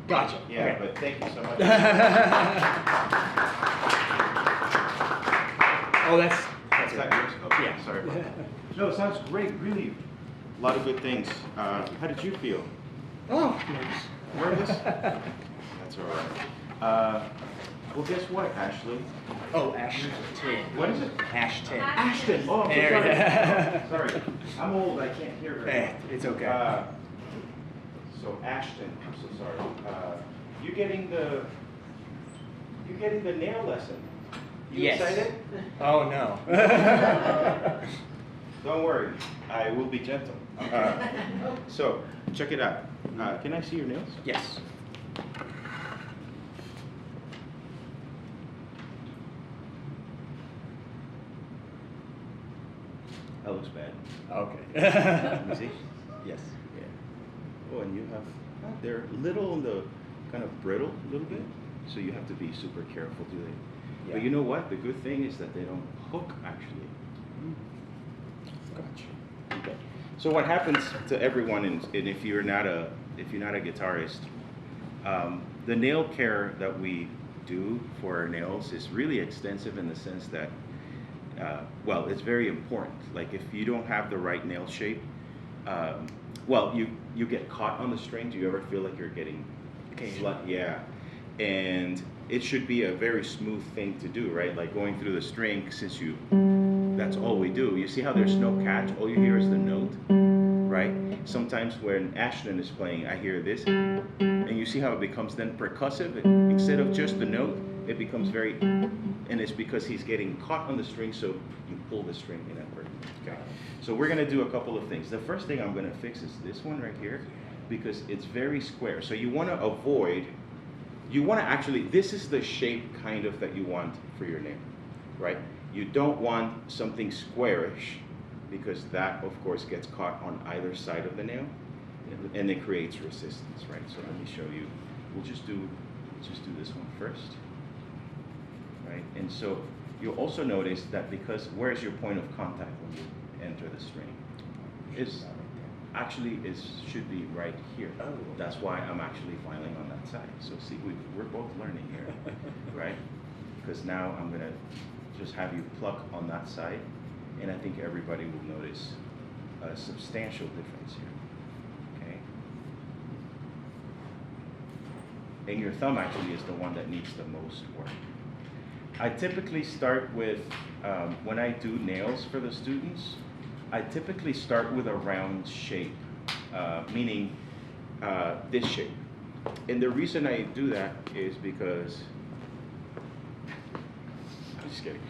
Gotcha. Yeah, Okay. but thank you so much. Oh, that's That's good. not yours? Okay, Yeah. sorry about that. No, it sounds great, really. A lot of good things. How did you feel? Oh, nice. Nervous? That's all right. Well, guess what, Ashley? Oh, Ashton. What is it? Ashton. Ashton. Oh, I'm so There we sorry. go. Sorry. I'm old. I can't hear very Eh, well. it's okay. So Ashton, I'm so sorry. You getting the nail lesson? You Yes. excited? Oh no. Don't worry, I will be gentle. So check it out. Can I see your nails? Yes. That looks bad. Okay. Let me see. Yes. Yeah. Oh, and you have they're little on the kind of brittle a little bit, so you have to be super careful, do they? Yeah. But you know what? The good thing is that they don't hook actually. Gotcha. Okay. So what happens to everyone, and if you're not a guitarist, the nail care that we do for our nails is really extensive in the sense that, well, it's very important. Like if you don't have the right nail shape, well, you get caught on the string. Do you ever feel like you're getting yeah, and it should be a very smooth thing to do, right? Like going through the string, since that's all we do. You see how there's no catch, all you hear is the note, right? Sometimes when Ashton is playing, I hear this, and you see how it becomes then percussive. Instead of just the note, it becomes very, and it's because he's getting caught on the string, so you pull the string in that rhythm. Okay. So we're gonna do a couple of things. The first thing I'm gonna fix is this one right here, because it's very square. So you wanna avoid, actually, this is the shape kind of that you want for your nail, right? You don't want something squarish, because that of course gets caught on either side of the nail, and it creates resistance, right? So let me show you. We'll just do this one first, right? And so you'll also notice that because where's your point of contact when you enter the string? Should be right here. Oh. That's why I'm actually filing on that side. So see, we're both learning here, right? Because now I'm gonna just have you pluck on that side, and I think everybody will notice a substantial difference here, okay? And your thumb actually is the one that needs the most work. I typically start with, when I do nails for the students, I typically start with a round shape, meaning this shape. And the reason I do that is because, I'm just kidding.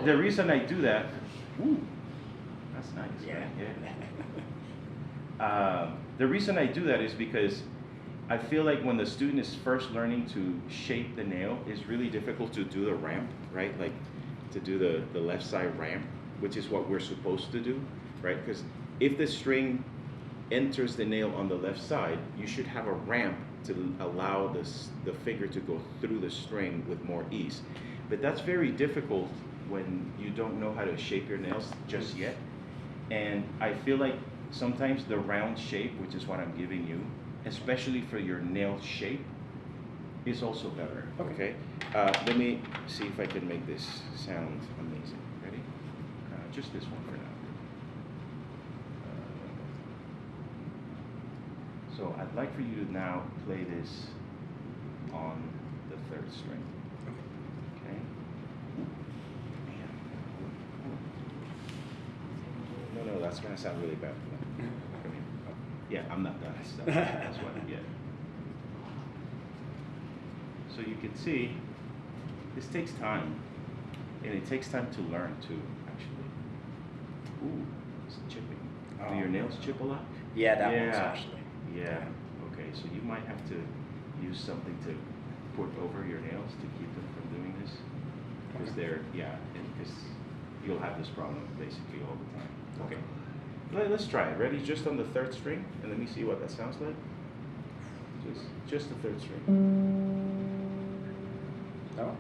The reason I do that, ooh, that's nice, right? Yeah. The reason I do that is because I feel like when the student is first learning to shape the nail, it's really difficult to do the ramp, right? Like to do the left side ramp, which is what we're supposed to do, right? Because if the string enters the nail on the left side, you should have a ramp to allow the finger to go through the string with more ease. But that's very difficult when you don't know how to shape your nails just yet. And I feel like sometimes the round shape, which is what I'm giving you, especially for your nail shape, is also better, okay? Let me see if I can make this sound amazing. Ready? Just this one for now. So I'd like for you to now play this on the third string. Okay? No, that's gonna sound really bad. Yeah, I'm not done. That's what I get. So you can see, this takes time, and it takes time to learn too, actually. Ooh, it's chipping. Do your nails chip a lot? Yeah, that one's actually. Yeah, okay, so you might have to use something to put over your nails to keep them from doing this. Because because you'll have this problem basically all the time. Okay, let's try it. Ready? Just on the third string, and let me see what that sounds like. Just the third string. Oh.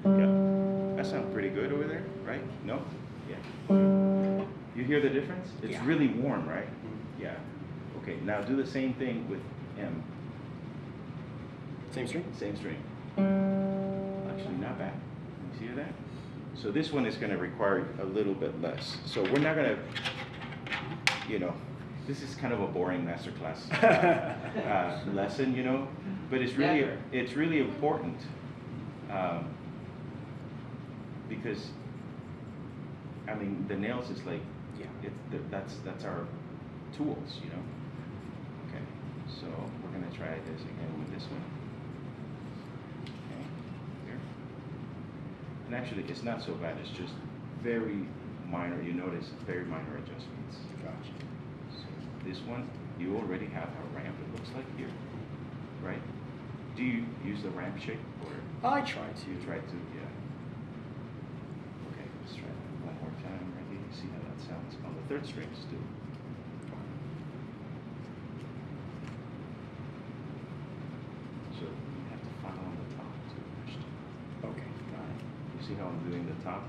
Yeah, that sounds pretty good over there, right? No? Yeah. Okay. You hear the difference? It's really warm, right? Yeah. Okay, now do the same thing with M. Same string? Same string. Actually, not bad. You see that? So this one is going to require a little bit less. So we're not going to, this is kind of a boring masterclass lesson, but it's really important because, I mean, the nails is like, that's our tools, Okay, so we're going to try this again with this one. Okay, here. And actually, it's not so bad. It's just very minor. You notice very minor adjustments. Gotcha. So this one, you already have a ramp. It looks like here, right? Do you use the ramp shape or? I try to. You try to, yeah. Okay, let's try that one more time. Ready? See how that sounds on the third strings too. So you have to file on the top too. Okay, got it. You see how I'm doing the top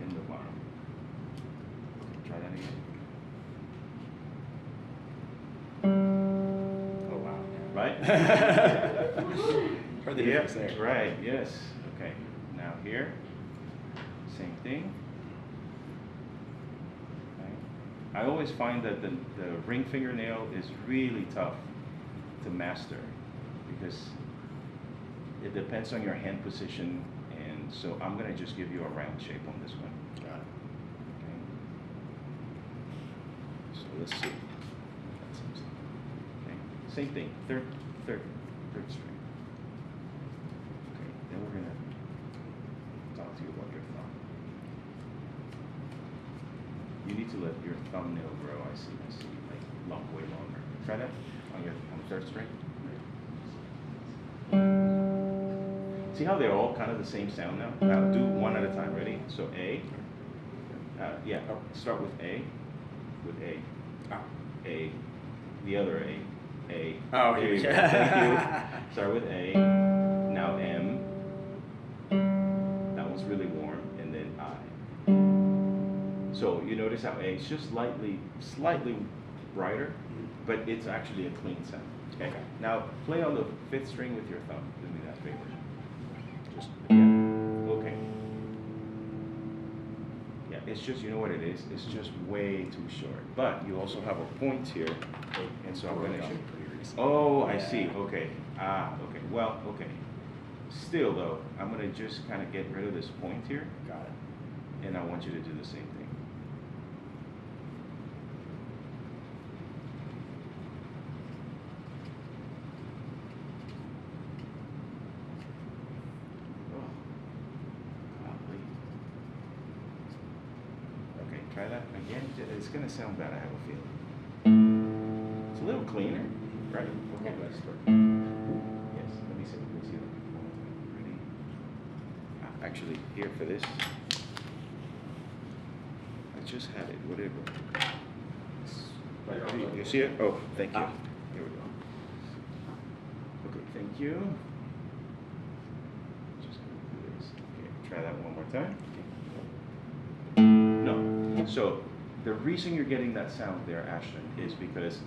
and the bottom. Okay, try that again. Oh, wow. Right? Heard the difference there. Right, yes. Okay, now here, same thing. Okay. I always find that the ring fingernail is really tough to master because it depends on your hand position, and so I'm gonna just give you a round shape on this one. Got it. Okay. So let's see. That seems like- okay. Same thing. Third string. Okay. Then we're gonna talk to you about your thumb. You need to let your thumbnail grow. I see. Like way longer. Try that on the third string. See how they're all kind of the same sound now? Now do one at a time. Ready? So A. Yeah. Start with A. With A. Oh. A. The other A. A. Oh, There here you we go. go. Thank you. Start with A. Now M. That one's really warm, and then I. So you notice how A is just slightly brighter, but it's actually a clean sound. Okay. Now play on the fifth string with your thumb. Do me that favor. Just yeah. Okay. Yeah, it's just, you know what it is? It's just way too short. But you also have a point here, and so I'm going to show. Oh, I see. Okay. Okay. Well, okay. Still though, I'm going to just kind of get rid of this point here, Got it. and I want you to do the same thing. Okay, try that again. It's going to sound bad, I have a feeling. It's a little cleaner, right? Okay, let's start. Yes, let me see that. Ready? Actually, here for this, I just had it. Where did it go? You see it? Oh, thank you. Here we go. Okay, thank you. Just going to do this. Okay, try that one more time. No. So the reason you're getting that sound there, Ashton, is because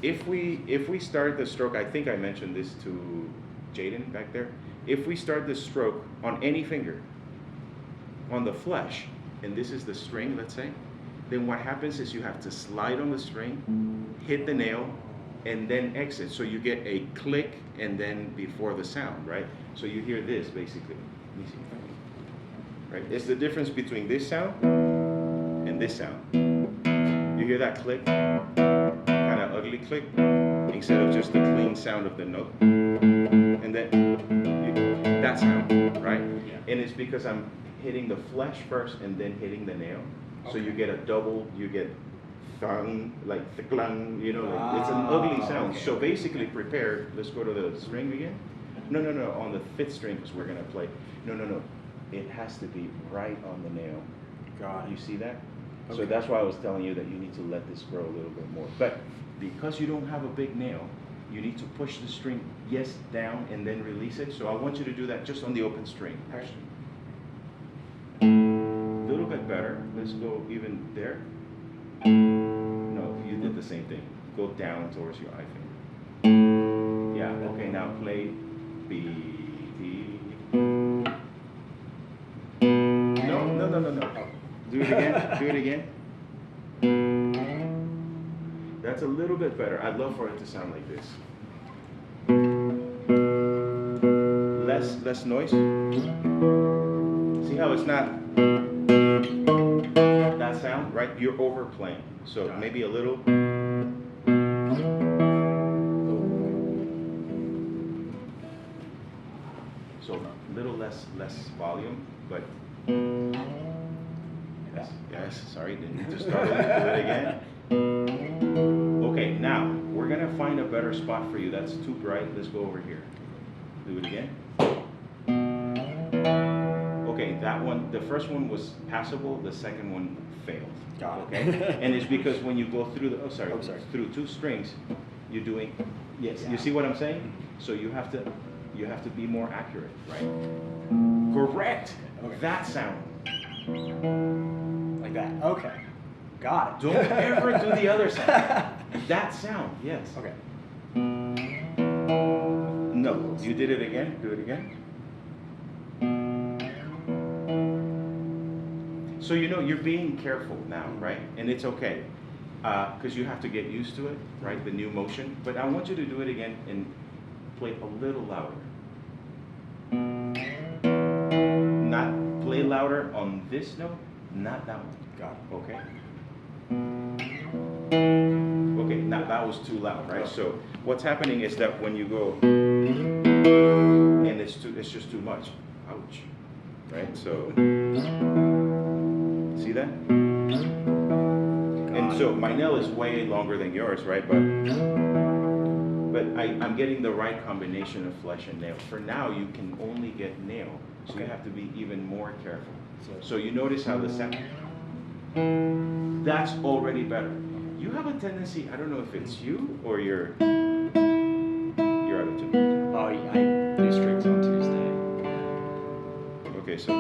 if we start the stroke, I think I mentioned this to Jaidan back there. If we start the stroke on any finger, on the flesh, and this is the string, let's say, then what happens is you have to slide on the string, hit the nail, and then exit. So you get a click and then before the sound, right? So you hear this basically. Let me see. Right? It's the difference between this sound and this sound. You hear that click? Kind of ugly click, instead of just the clean sound of the note. And then that sound, right? Yeah. And it's because I'm hitting the flesh first and then hitting the nail. So you get a double, you get thang, like thklang, you know, like, it's an ugly sound. Okay. So basically prepare, let's go to the string again. No, on the fifth string, because we're gonna play. No. It has to be right on the nail. Got it. You see that? So Okay. that's why I was telling you that you need to let this grow a little bit more. But because you don't have a big nail, you need to push the string, yes, down and then release it. So I want you to do that just on the open string, actually. A little bit better. Let's go even there. No, you did the same thing. Go down towards your eye finger. Yeah, okay, now play B, D. No. Do it again. That's a little bit better. I'd love for it to sound like this. Less noise. See how it's not that sound, right? You're overplaying. So maybe a little. So a little less volume, but yes, sorry, didn't need to start over. Do it again. Okay, now we're gonna find a better spot for you. That's too bright. Let's go over here. Do it again. Okay, that one, the first one was passable. The second one failed. Got it. Okay, and it's because when you go through the sorry. through two strings, you're doing yes. Yeah. You see what I'm saying? So you have to be more accurate, right? Correct. Okay. That sound. Like that. Okay. Got it. Don't ever do the other sound. That sound, yes. Okay. No, you did it again. Do it again. So you know you're being careful now, right? And it's okay. because you have to get used to it, right? The new motion. But I want you to do it again and play a little louder. Not play louder on this note, not that one. Got it. Okay. Okay, now that was too loud, right? So what's happening is that when you go, and it's just too much. Ouch. Right? So see that? And so my nail is way longer than yours, right? But I'm getting the right combination of flesh and nail. For now, you can only get nail, so you have to be even more careful. So you notice how the sound, that's already better. You have a tendency, I don't know if it's you or you're out of tune. Oh, yeah, I do strings on Tuesday. Okay, so.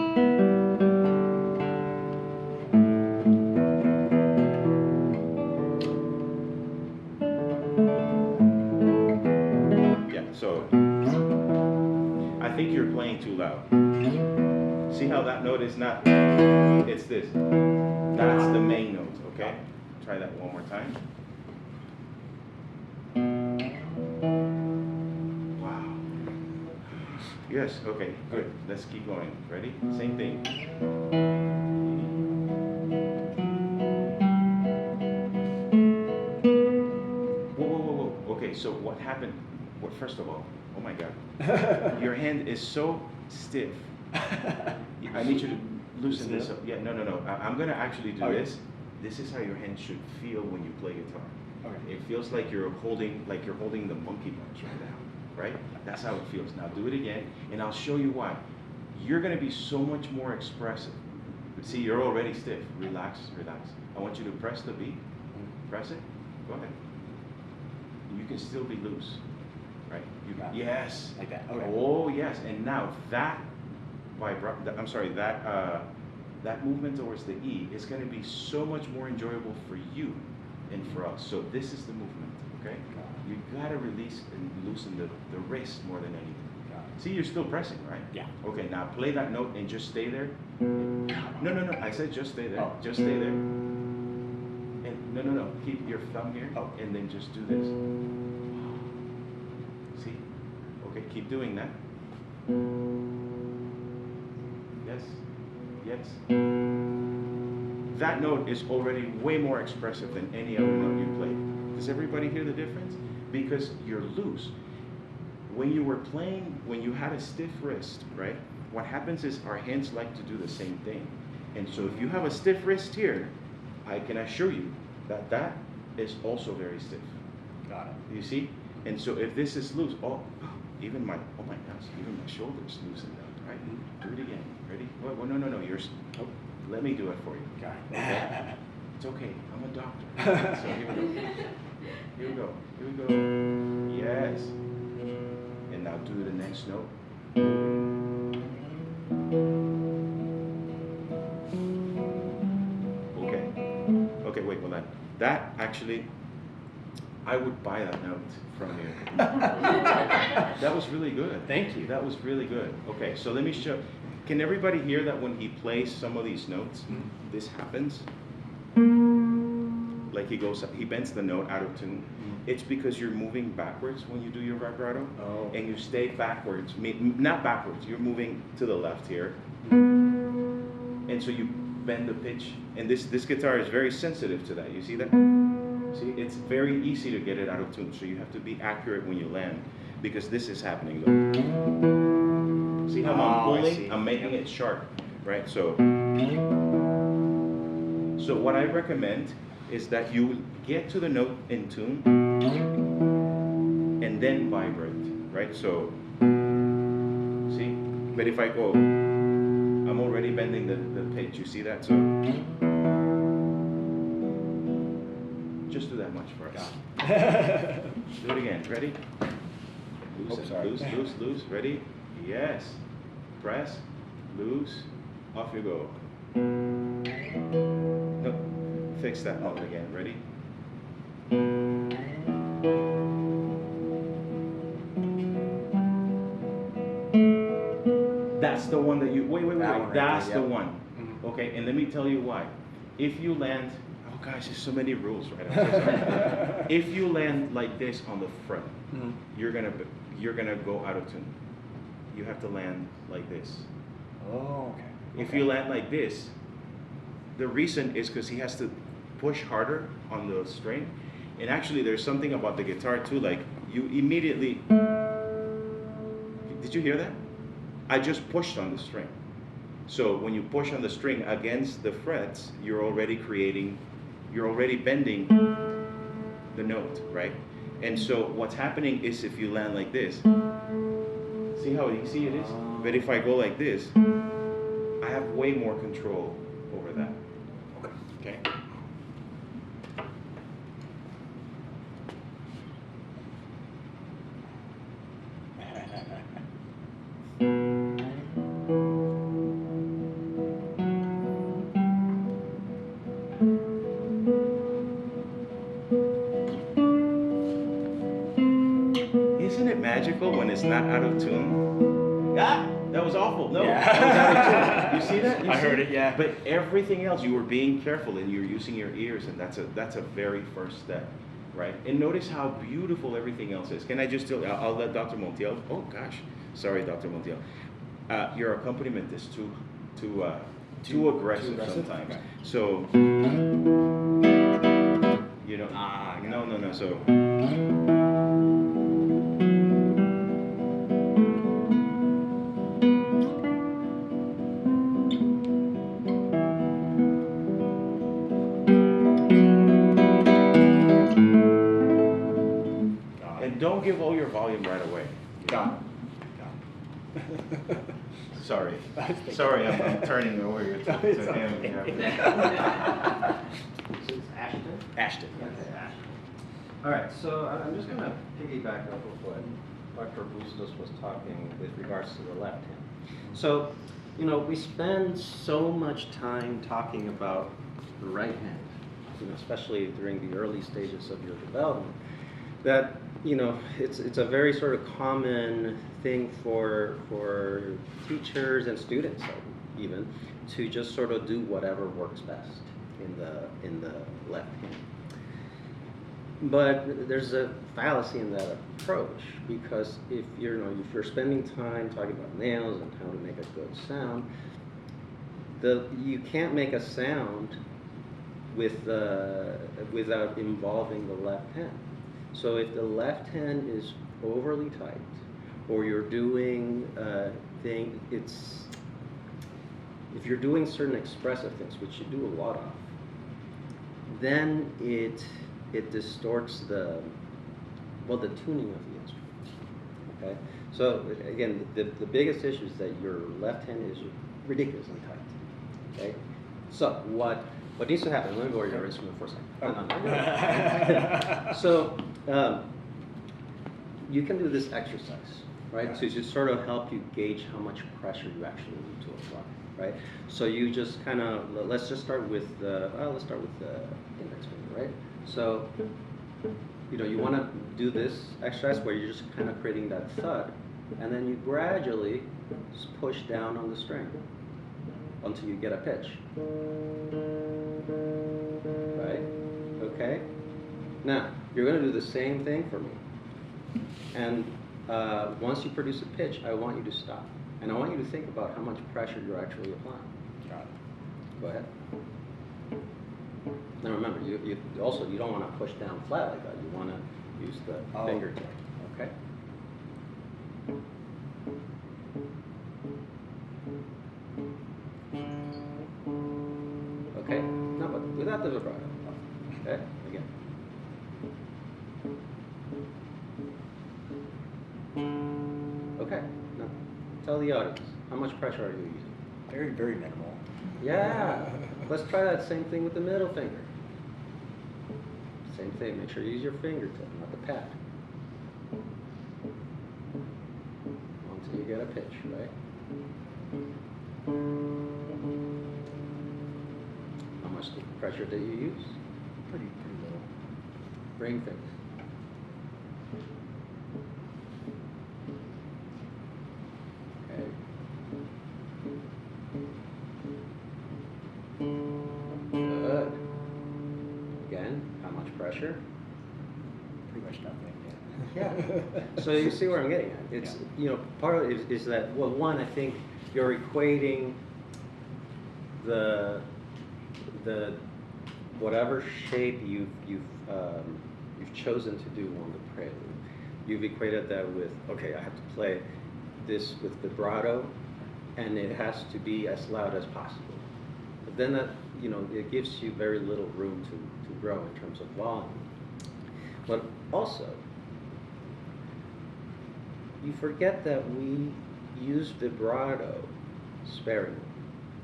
So, I think you're playing too loud. See how that note is not, it's this. That's the main note, okay? Try that one more time. Wow. Yes, okay, good. Let's keep going. Ready? Same thing. Whoa. Okay, so what happened? Well, first of all, oh my God, your hand is so stiff. I need you to loosen this up. Yeah, no. I'm gonna actually do this. This is how your hand should feel when you play guitar. Okay. It feels like you're holding the monkey punch right now, right? That's how it feels. Now do it again, and I'll show you why. You're gonna be so much more expressive. See, you're already stiff. Relax. I want you to press the beat. Press it. Go ahead. You can still be loose. Right. Yes. Like that. Okay. Oh yes. And now that that movement towards the E is going to be so much more enjoyable for you and for us. So this is the movement. Okay. You got to release and loosen the wrist more than anything. See, you're still pressing, right? Yeah. Okay. Now play that note and just stay there. No. I said just stay there. Oh. Just stay there. And no. Keep your thumb here. Oh. And then just do this. See? Okay, keep doing that. Yes. That note is already way more expressive than any other note you play. Does everybody hear the difference? Because you're loose. When you were playing, when you had a stiff wrist, right? What happens is our hands like to do the same thing. And so if you have a stiff wrist here, I can assure you that that is also very stiff. Got it. You see? And so if this is loose, even my shoulders loosened up, right? Do it again. Ready? Oh, no, yours. Oh, let me do it for you. Got it. Okay? It's okay. I'm a doctor. So here we go. Yes. And now do the next note. Okay, wait, hold on. That actually, I would buy that note from you. That was really good. Thank you. That was really good. Okay, so let me show. Can everybody hear that when he plays some of these notes, this happens? Like he bends the note out of tune. It's because you're moving backwards when you do your vibrato. Oh. And you stay backwards, not backwards, you're moving to the left here. And so you bend the pitch. And this guitar is very sensitive to that. You see that? See, it's very easy to get it out of tune. So you have to be accurate when you land, because this is happening. Look. See how I'm pulling? I'm making it sharp, right? So what I recommend is that you get to the note in tune and then vibrate, right? So, see? But if I go, I'm already bending the pitch. You see that? So just do that much for us. Do it again. Ready? Loose. Ready? Yes. Press. Loose. Off you go. No. Fix that note again. Ready? That's the one that you. Wait. That one right That's there, the yep. one. Okay, and let me tell you why. If you land, Oh gosh, there's so many rules, right? I'm so sorry. If you land like this on the front, Mhm. you're gonna go out of tune. You have to land like this. Oh, okay. If you land like this, the reason is because he has to push harder on the string. And actually, there's something about the guitar too. Like you immediately, did you hear that? I just pushed on the string. So when you push on the string against the frets, you're already bending the note, right? And so what's happening is if you land like this, see how easy it is? But if I go like this, I have way more control over that. Okay? Isn't it magical when it's not out of tune? Ah, that was awful. No, Yeah. that was out of tune. You see that? You I see heard it, yeah. But everything else, you were being careful and you're using your ears, and that's a very first step, right? And notice how beautiful everything else is. Can I just tell? I'll let Dr. Montiel. Oh gosh, sorry, Dr. Montiel. Your accompaniment is too aggressive aggressive? sometimes. Okay. So you know. I got No. it. So. Got And it. don't give all your volume right away. Got it. Sorry. I was thinking- Sorry, I'm turning over here No, to it's him. okay. Yeah. This is Ashton? Ashton. Okay, Ashton. All right, so I'm just going to piggyback off of what Dr. Bustos was talking with regards to the left hand. So, you know, we spend so much time talking about the right hand, you know, especially during the early stages of your development, that, you know, it's a very sort of common thing for teachers and students even to just sort of do whatever works best in the left hand. But there's a fallacy in that approach, because if you're spending time talking about nails and how to make a good sound, you can't make a sound without involving the left hand. So if the left hand is overly tight, or you're doing if you're doing certain expressive things, which you do a lot of, then it distorts the tuning of the instrument. Okay, so again, the biggest issue is that your left hand is ridiculously tight. Okay, so what needs to happen? Let me go over your instrument for a second. So you can do this exercise, right? To just sort of help you gauge how much pressure you actually need to apply, right? So you just kind of, let's start with the index finger, right? So, you know, you want to do this exercise where you're just kind of creating that thud, and then you gradually just push down on the string until you get a pitch. Right? Okay? Now, you're going to do the same thing for me. And once you produce a pitch, I want you to stop. And I want you to think about how much pressure you're actually applying. Got it. Go ahead. Now remember, you don't want to push down flat like that. You want to use the fingertip. Okay? Okay? No, but without the vibrato. Okay? Again. Okay. Now, tell the audience, how much pressure are you using? Very, very minimal. Yeah. Let's try that same thing with the middle finger. Same thing. Make sure you use your fingertip, not the pad. Until you get a pitch, right? How much pressure do you use? Pretty little. Ring finger. Okay. Good. pressure. Pretty much nothing. Yeah. So you see where I'm getting at. It's, you know, part of it is that, well, one, I think you're equating the whatever shape you've chosen to do on the prelude. You've equated that with, okay, I have to play this with vibrato, and it has to be as loud as possible. But then that, you know, it gives you very little room to grow in terms of volume. But also, you forget that we use vibrato sparingly,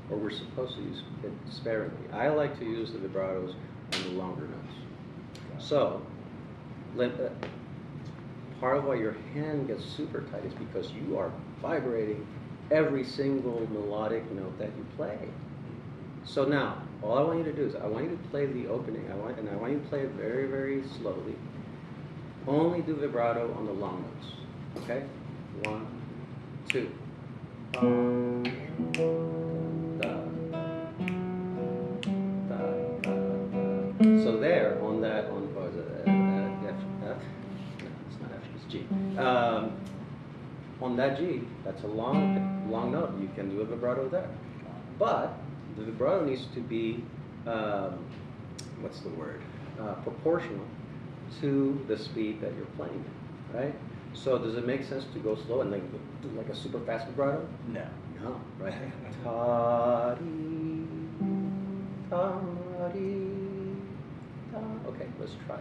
or we're supposed to use it sparingly. I like to use the vibratos on the longer notes. So, part of why your hand gets super tight is because you are vibrating every single melodic note that you play. So now, all I want you to do is, I want you to play the opening, I want you to play it very, very slowly. Only do vibrato on the long notes, okay? 1, 2. So there, on that, on what is it, F? No, it's not F, it's G. On that G, that's a long note. You can do a vibrato there, but the vibrato needs to be, what's the word? Proportional to the speed that you're playing, right? So does it make sense to go slow and like do like a super fast vibrato? No. No, right? Ta-dee, ta-dee, ta. Okay, let's try.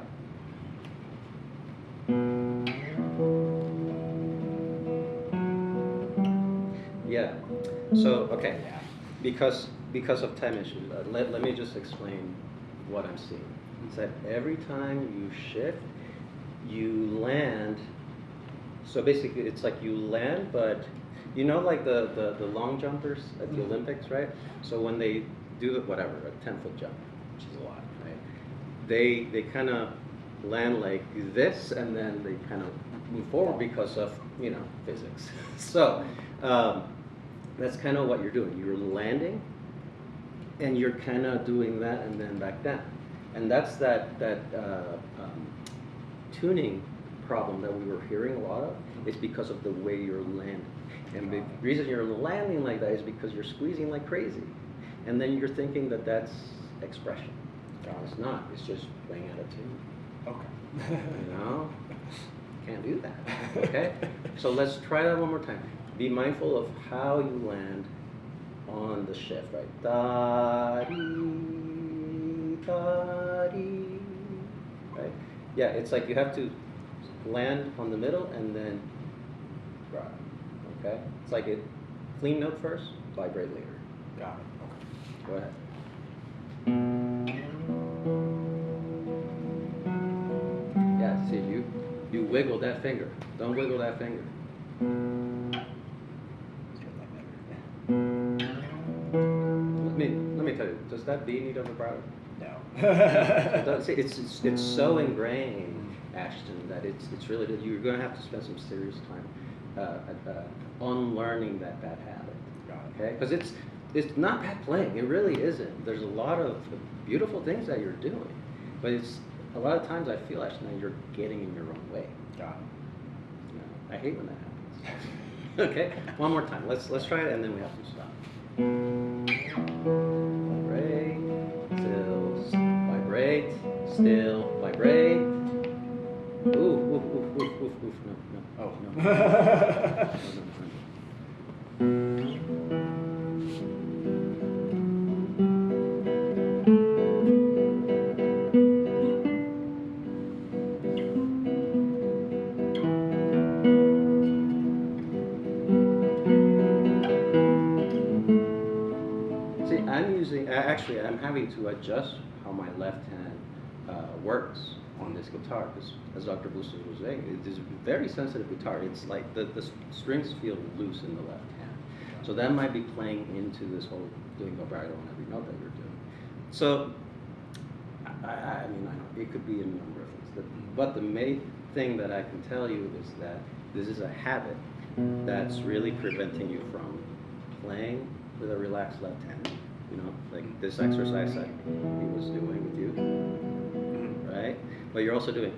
Yeah. So okay, because of time issues, let me just explain what I'm seeing. It's that every time you shift, you land. So basically, it's like you land, but you know, like the long jumpers at the Olympics, right? So when they do whatever, a 10-foot jump, which is a lot, right? They kind of land like this, and then they kind of move forward because of, you know, physics. So that's kind of what you're doing. You're landing, and you're kind of doing that, and then back down. And that's that tuning problem that we were hearing a lot of. It's because of the way you're landing. And the reason you're landing like that is because you're squeezing like crazy. And then you're thinking that that's expression. It's not. It's just playing out of tune. Okay. You know? Can't do that. Okay? So let's try that one more time. Be mindful of how you land on the shift, right? Da-dee, da-dee, right? Yeah, it's like you have to land on the middle and then drop. Okay? It's like it clean note first, vibrate later. Got it. Okay. Go ahead. Yeah, see, you wiggle that finger. Don't wiggle that finger. Let's get that better. Let me tell you, does that B need a vibrato? No. See, it's so ingrained, Ashton, that it's really, you're going to have to spend some serious time unlearning that bad habit. Got it. Okay? Because it's not bad playing. It really isn't. There's a lot of beautiful things that you're doing, but it's a lot of times I feel, Ashton, that you're getting in your own way. Got it. You know, I hate when that happens. Okay, one more time. Let's try it, and then we have to stop. Vibrate, still, vibrate. Ooh, oof, oof, oof, oof, oof. No. Oh. No. See, I'm having to adjust how my left hand works on this guitar, because as Dr. Bustos was saying, it is a very sensitive guitar. It's like the strings feel loose in the left hand. So that might be playing into this whole doing vibrato on every note that you're doing. So, I mean, I know it could be a number of things. But the main thing that I can tell you is that this is a habit that's really preventing you from playing with a relaxed left hand. You know, like this exercise that he was doing with you, right? but you're also doing.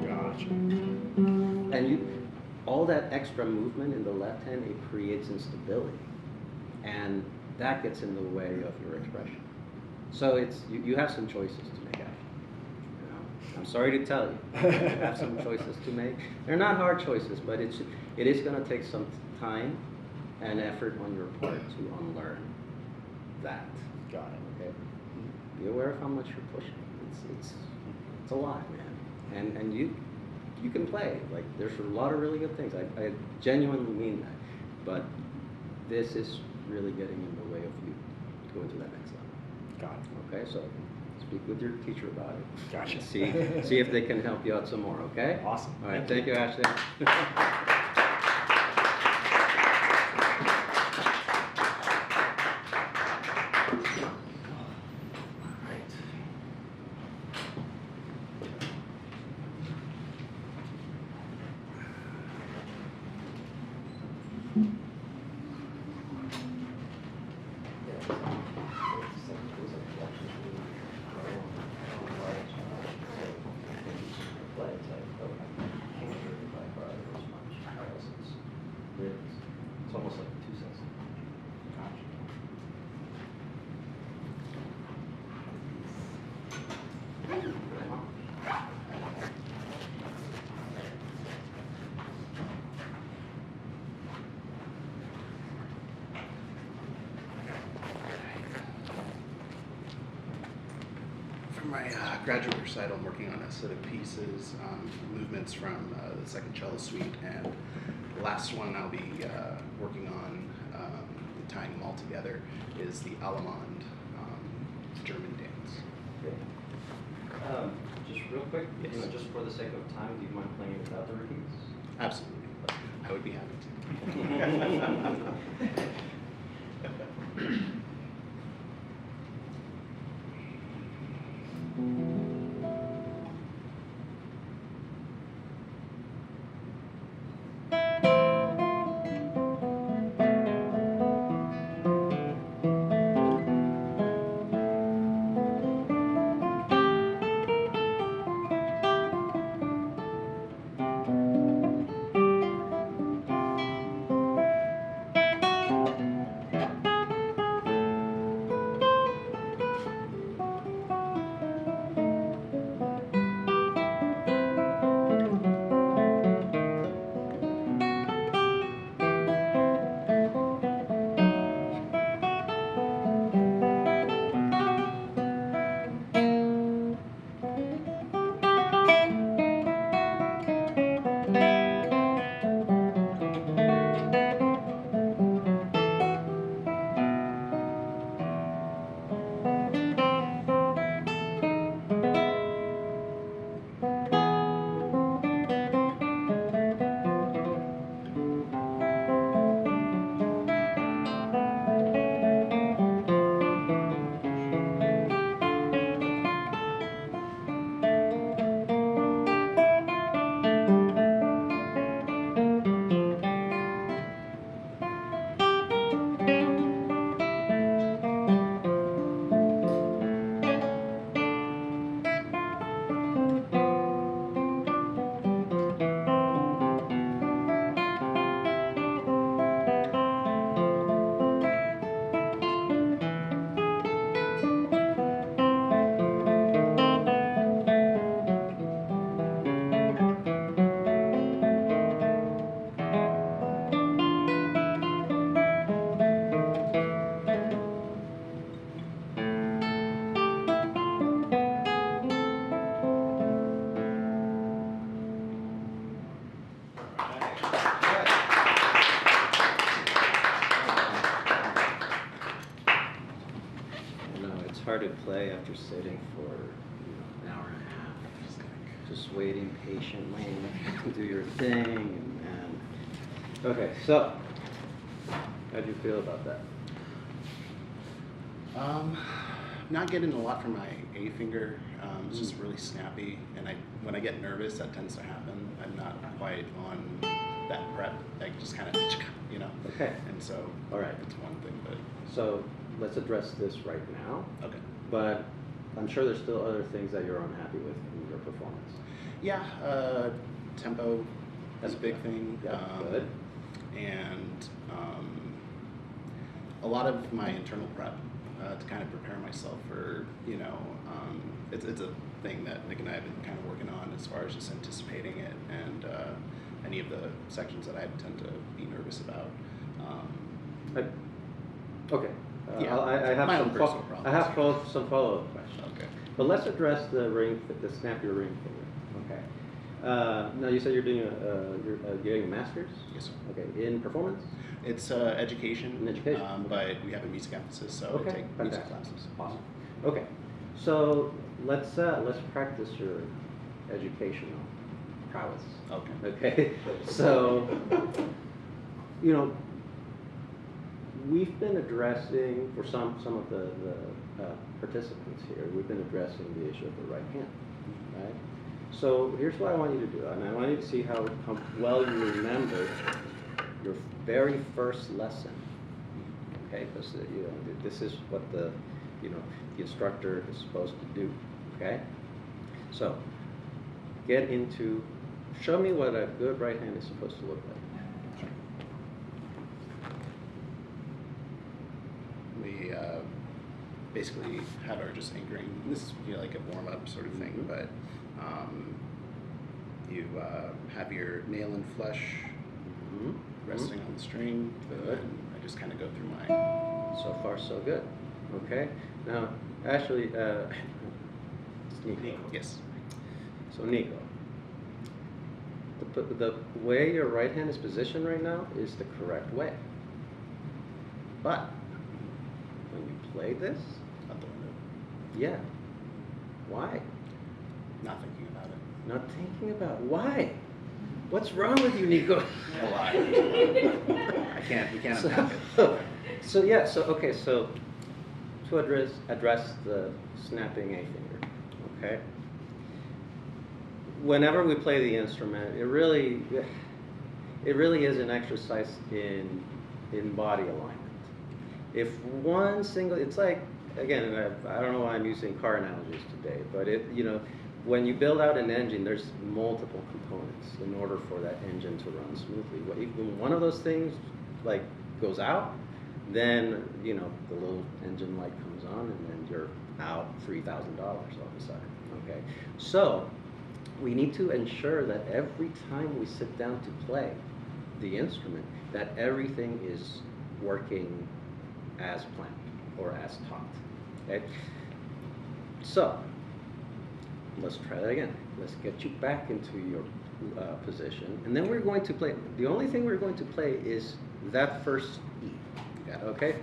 Gotcha. And all that extra movement in the left hand, it creates instability, and that gets in the way of your expression. So you have some choices to make. I'm sorry to tell you, you have some choices to make. They're not hard choices, but it is going to take some time and effort on your part to unlearn that. Got it. Okay. Be aware of how much you're pushing. It's a lot, man. And you can play. Like, there's a lot of really good things. I genuinely mean that. But this is really getting in the way of you going to that next level. Got it. Okay, so speak with your teacher about it. Gotcha. See if they can help you out some more, okay? Awesome. All right, thank you, Ashton. It's almost like two cents. For my graduate recital, I'm working on a set of pieces, movements from the second cello suite, and the last one I'll be working on, tying them all together, is the Allemande German dance. Okay. Just real quick, Yes. just for the sake of time, do you mind playing it without the repeats? Absolutely. I would be happy to. Hard to play after sitting for an hour and a half, just waiting patiently to do your thing. And okay, so how do you feel about that? Not getting a lot from my A finger. It's just really snappy, and when I get nervous, that tends to happen. I'm not quite on that prep. I just kind of, Okay. And so, All right. it's one thing, but So let's address this right now. okay. But I'm sure there's still other things that you're unhappy with in your performance. Yeah, tempo is a big thing. Yeah, good. And a lot of my internal prep to kind of prepare myself for, it's a thing that Nick and I have been kind of working on as far as just anticipating it and any of the sections that I tend to be nervous about. Okay. Yeah, I have my own some personal problems. some follow-up questions. Okay. But let's address the snap your ring finger. Okay. Now you said you're doing you're getting a master's. Yes, sir. Okay. In performance. It's education. In education, okay. But we have a music emphasis, so Okay. I take music Fantastic. classes. Awesome. Okay. So let's practice your educational prowess. Okay. Okay. So we've been addressing, for some of the participants here, we've been addressing the issue of the right hand, right? So here's what I want you to do, and I want you to see how well you remember your very first lesson, okay? Because this is what the instructor is supposed to do, okay? So show me what a good right hand is supposed to look like. We basically have our just anchoring. This is like a warm-up sort of thing, Mhm. but you have your nail and flesh Mhm. resting on the string, Good. and I just kind of go through mine. So far, so good. Okay. Now, Ashley, it's Nico. Yes. So Nico, the way your right hand is positioned right now is the correct way. But when you play this, Out the window. yeah. Why? Not thinking about it. Not thinking about why? What's wrong with you, Nico? A lot. I can't. We can't unpack it. So to address the snapping A finger, okay? Whenever we play the instrument, it really is an exercise in body alignment. If one single, it's like, again, and I don't know why I'm using car analogies today, but when you build out an engine, there's multiple components in order for that engine to run smoothly. When one of those things goes out, then the little engine light comes on, and then you're out $3,000 all of a sudden. Okay, so we need to ensure that every time we sit down to play the instrument, that everything is working as planned or as taught. Okay, so let's try that again. Let's get you back into your position, and then we're going to play. The only thing we're going to play is that first E. Yeah. Okay?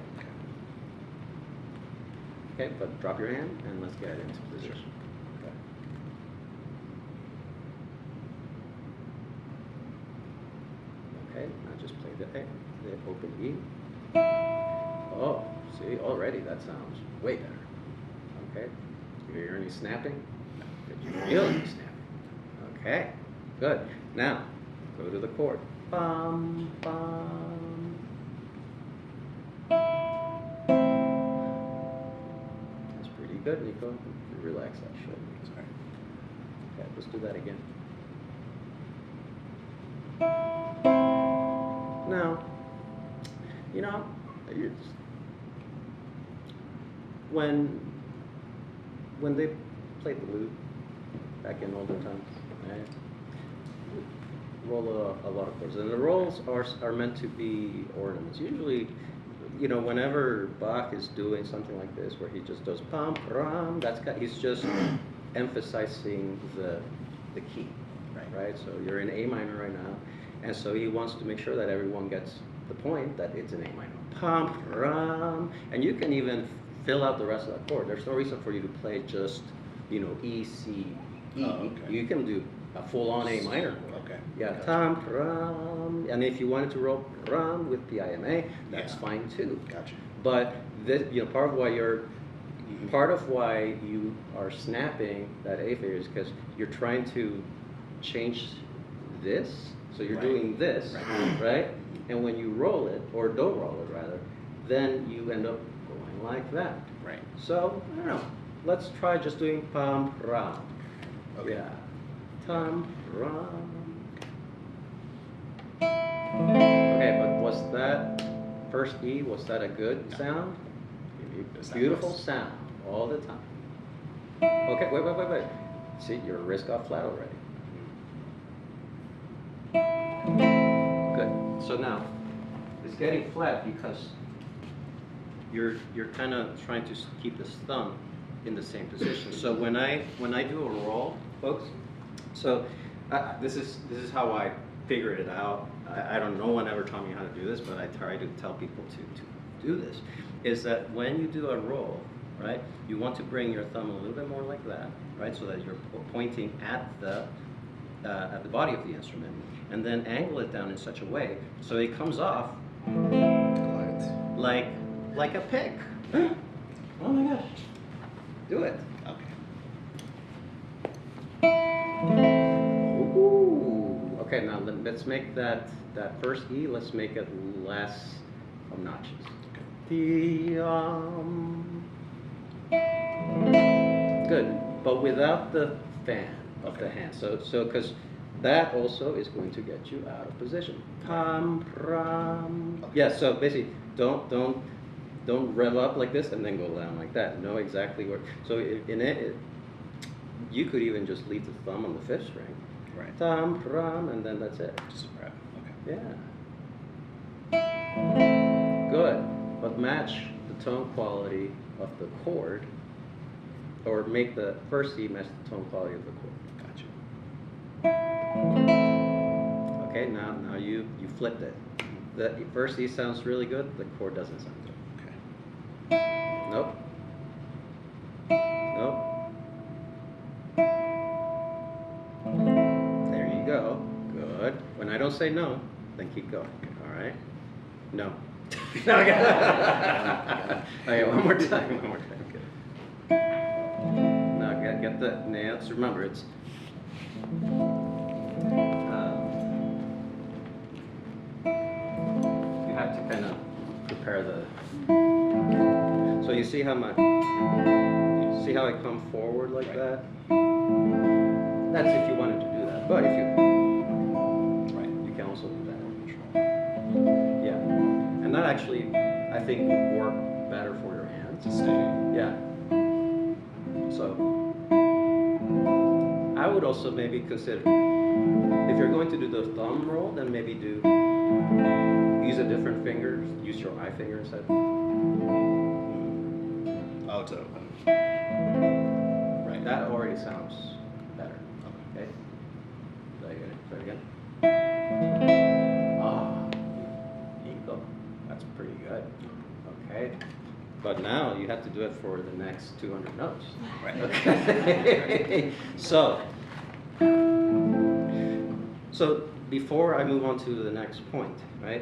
Okay, but drop your hand and let's get into position. Okay. Okay, now just play the A, the open E. Oh, see, already that sounds way better. Okay, you hear any snapping? No. Did you feel any snapping? Okay, good. Now, go to the chord. Bum, bum. That's pretty good, Nico. Relax that shit. Sorry. Okay, let's do that again. Now, it's, when they played the lute back in olden times, right? Roll a lot of chords, and the rolls are meant to be ornaments. Usually, whenever Bach is doing something like this, where he just does pam ram, he's just emphasizing the key, right? So you're in A minor right now, and so he wants to make sure that everyone gets the point that it's an A minor. Pam ram, and you can even fill out the rest of that chord. There's no reason for you to play just E C E. Oh, okay. You can do a full-on A minor chord. Okay. Yeah, Gotcha. tam, ram, and if you wanted to roll ram with PIMA, that's Yeah. fine too. Gotcha. But this, part of why you are snapping that A finger is because you're trying to change this. So you're Right. doing this, Right. right? And when you roll it, or don't roll it rather, then you end up going like that. Right. So I don't know. let's try just doing pam ram. Okay. Yeah. Tam ram. Okay, but was that first E? Was that a good sound? Beautiful sound all the time. Okay, wait. See, your wrist got flat already. Good. So now, it's getting flat because you're kind of trying to keep this thumb in the same position. So when I do a roll, folks, so this is how I figured it out. I don't know, no one ever taught me how to do this, but I try to tell people to do this. Is that when you do a roll, right? You want to bring your thumb a little bit more like that, right? So that you're pointing at the body of the instrument, and then angle it down in such a way so it comes off like a pick. Oh my gosh! Do it. Okay. Ooh. Okay, now let's make that first E. Let's make it less obnoxious. Good, but without the fan of the hand. So because that also is going to get you out of position. Pam, pram. Yeah. So basically, don't rev up like this and then go down like that. Know exactly where. So in it, you could even just leave the thumb on the fifth string. Right. Tam, pram, and then that's it. Just a breath. Okay. Yeah. Good. But match the tone quality of the chord, or make the first E match the tone quality of the chord. Gotcha. Okay, now you flipped it. The first E sounds really good, the chord doesn't sound good. Okay. Nope. There you go. Good. When I don't say no, then keep going. All right? No. Okay, one more time. Okay. Now get the nails. Remember, it's you have to kind of prepare the. So you see how I come forward like that? That's if you wanted to do that. But if you you can also do that. Yeah. And that actually, I think, would work better for your hands. Yeah. So, I would also maybe consider, if you're going to do the thumb roll, then maybe use a different finger, use your eye finger instead. Oh, it's open. Right. That already sounds better. Okay. Try again. Nico. That's pretty good. Okay. But now you have to do it for the next 200 notes. Right. Okay. So before I move on to the next point, right?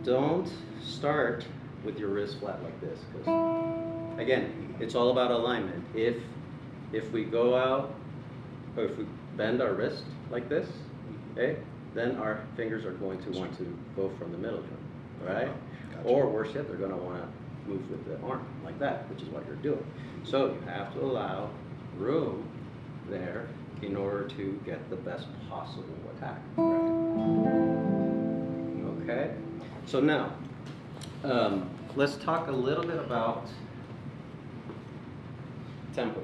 Don't start with your wrist flat like this, because again, it's all about alignment. If we go out, or if we bend our wrist like this, okay, then our fingers are going to want to go from the middle drum, all right? Gotcha. Or worse yet, they're going to want to move with the arm like that, which is what you're doing. So you have to allow room there in order to get the best possible attack. Okay? So now, let's talk a little bit about tempo.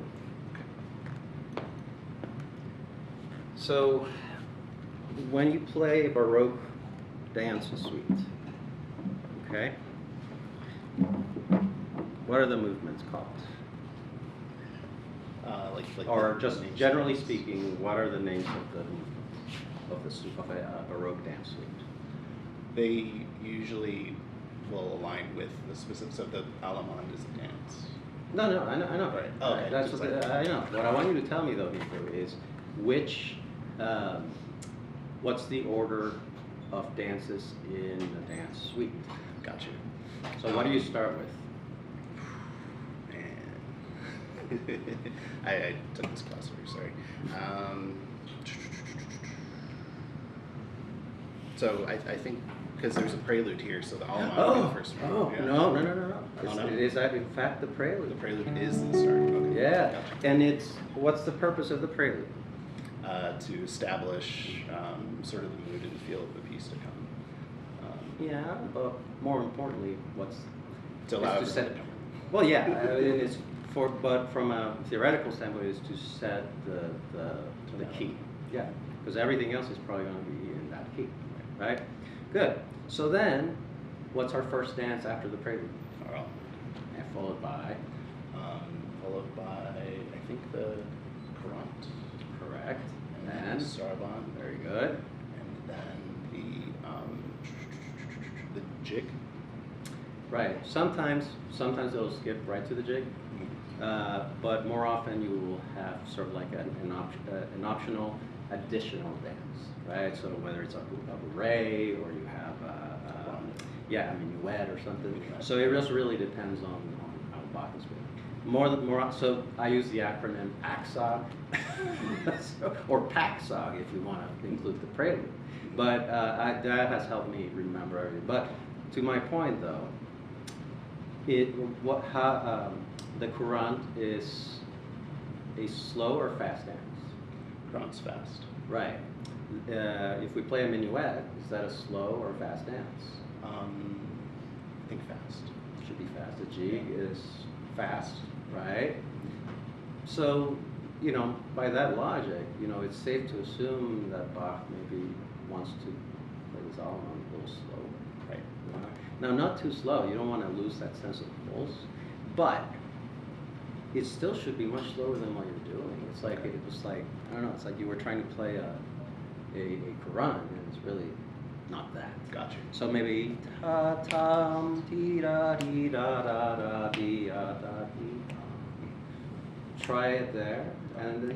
So, when you play a Baroque dance suite, okay, what are the movements called? Or just generally speaking, what are the names of the movements of a Baroque dance suite? They usually will align with the specifics of the Allemande is a dance. No, I know. Right. Okay. That's what I know. What I want you to tell me though, Heitor, is what's the order of dances in the dance suite? Gotcha. So what do you start with? I took this class already, sorry. So I think because there's a prelude here, so the Allemande will be the first one. Oh, Yeah. no. Oh, no? It is in fact the prelude. The prelude is the start. Okay. Yeah, Gotcha. and what's the purpose of the prelude? To establish sort of the mood and feel of the piece to come. Yeah, but more importantly, To allow is to set everyone to come. Well, yeah, but from a theoretical standpoint, is to set the key. Yeah, because everything else is probably going to be in that key, right? Good. So then, what's our first dance after the prelude? All right. And followed by. I think the Courant. Correct. And And Sarabande. very good. And then the jig. Right. Sometimes they'll skip right to the jig, but more often you will have sort of like an optional additional dance, right? So whether it's a array or you have a minuet or something. So it just really depends on how Bach is written. So I use the acronym ACSOG, or PACSOG if you want to include the prelude. But that has helped me remember everything. But to my point though, the Courant is a slow or fast dance? Courant's fast. Right. If we play a minuet, is that a slow or fast dance? I think fast. Should be fast. A jig is fast, right? So, by that logic, it's safe to assume that Bach maybe wants to play this Allemande a little slow, right? Now, not too slow. You don't want to lose that sense of pulse, but it still should be much slower than what you're doing. It's like I don't know. It's like you were trying to play a Courant, and it's really not that. Gotcha. So maybe ta tam ti da di da da da di da da di. Try it there, and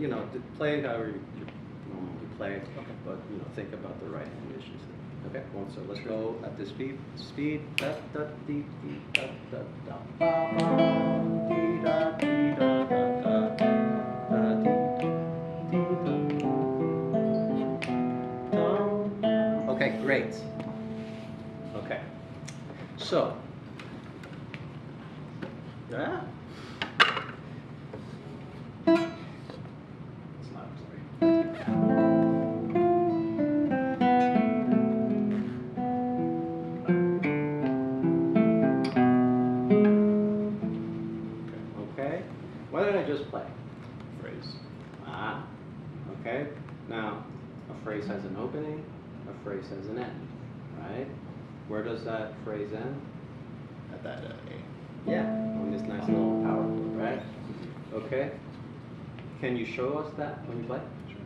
play it however you normally play it. Okay. But think about the right hand issues. Okay. Well, so let's go at this speed. Da da di di da da da. Ba ba di da di da da da. Da di di da. Okay, great. Okay. So. Yeah. It's not sorry. Okay. What did I just play? Phrase. Okay. Now, a phrase has an opening, a phrase has an end, right? Where does that phrase end? At that A. Yeah, on this nice little power chord, right? Okay. Can you show us that when you play? Sure.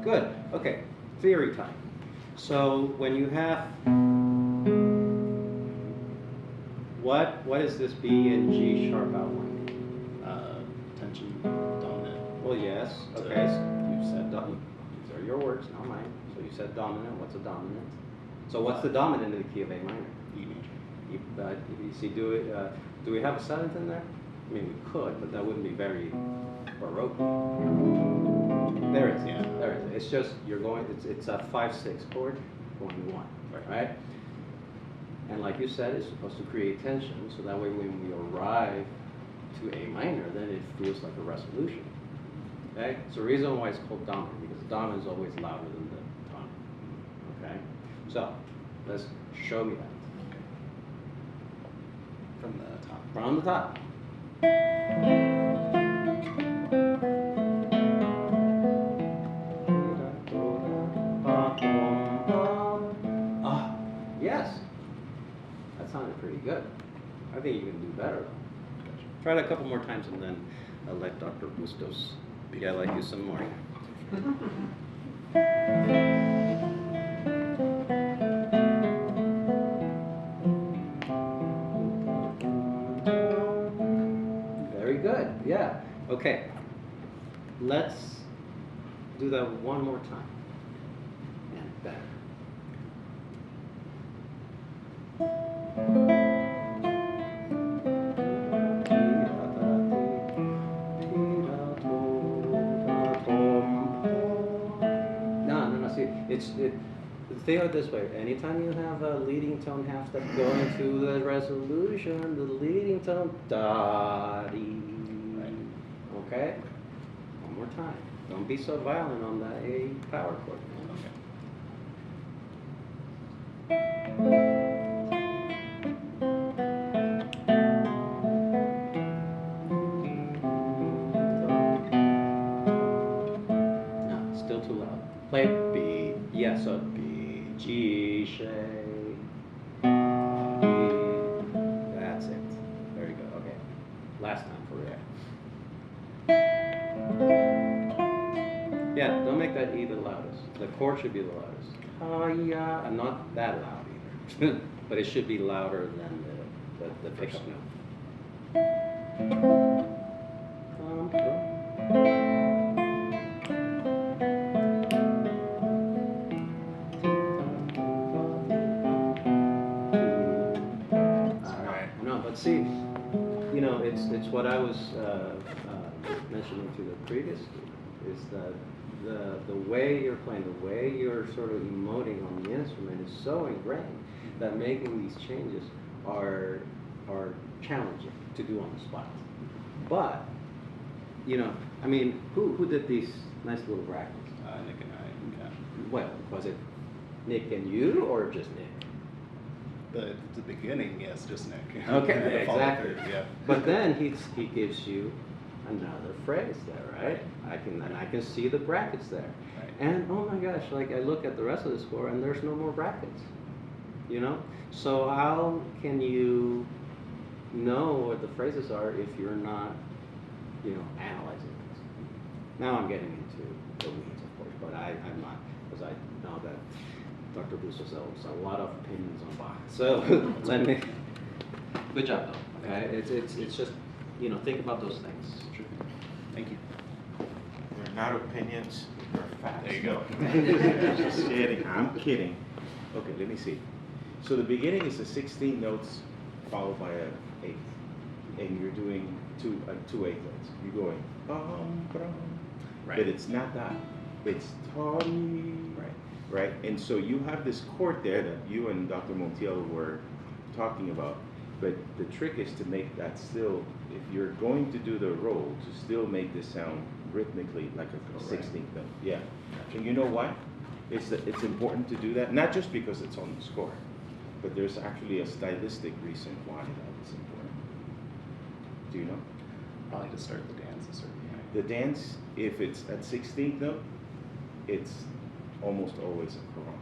Good. Okay. Theory time. So when you have what is this B and G sharp outline? Tension, dominant. Well, yes. Okay. So you said dominant. These are your words, not mine. So you said dominant. What's a dominant? So what's the dominant in the key of A minor? E major. You see, do we have a seventh in there? I mean, we could, but that wouldn't be very Baroque. There it is. Yeah. There it is. It's just you're going. It's a 5/6 chord going to 1, right? And like you said, it's supposed to create tension, so that way when we arrive to A minor, then it feels like a resolution. Okay? It's the reason why it's called dominant, because the dominant is always louder than the tonic. Okay? So, let's show me that. From the top. From the top. Ah, yes. That sounded pretty good. I think you can do better though. Try it a couple more times and then I'll let Dr. Bustos yell at you some more. Very good. Yeah. Okay. Let's do that one more time. And better. Think of it this way, anytime you have a leading tone half step going to the resolution, the leading tone, da-dee. Okay? One more time. Don't be so violent on that A power chord. No, still too loud. Play B. Yeah, so B, G, Shay. B. That's it. Very good. Okay. Last time for real. Yeah, don't make that E the loudest. The chord should be the loudest. Yeah, and not that loud either. But it should be louder than the pickup note. No, but see, you know, it's what I was mentioning to the previous student, is that the way you're playing, the way you're sort of emoting on the instrument is so ingrained that making these changes are challenging to do on the spot. But, you know, I mean, who did these nice little brackets? Nick and I, yeah. Well, was it Nick and you, or just Nick? The beginning, yes, just Nick. Okay, The exactly. follow-through, yeah. But then he gives you another phrase there, right? I can see the brackets there. Right. And oh my gosh, like I look at the rest of the score and there's no more brackets. You know? So how can you know what the phrases are if you're not, you know, analyzing this? Now I'm getting into the weeds, of course, but I'm not, because I know that Dr. Bustos has a lot of opinions on Bach. So let me. Good job, though. Okay, it's just, you know, think about those things. Sure. Thank you. They're not opinions, they're facts. There you go. Just kidding. I'm kidding. Okay, let me see. So the beginning is the 16 notes followed by an eighth, and you're doing two eighth notes. You're going bum, Right. but it's not that. It's tawny. Right. And so you have this chord there that you and Dr. Montiel were talking about. But the trick is to make that still, if you're going to do the roll, to still make this sound rhythmically like a 16th note. Yeah. And you know why? It's important to do that, not just because it's on the score, but there's actually a stylistic reason why that is important. Do you know? Probably to start the dance a certain way. The dance, if it's at 16th note, it's almost always a courant.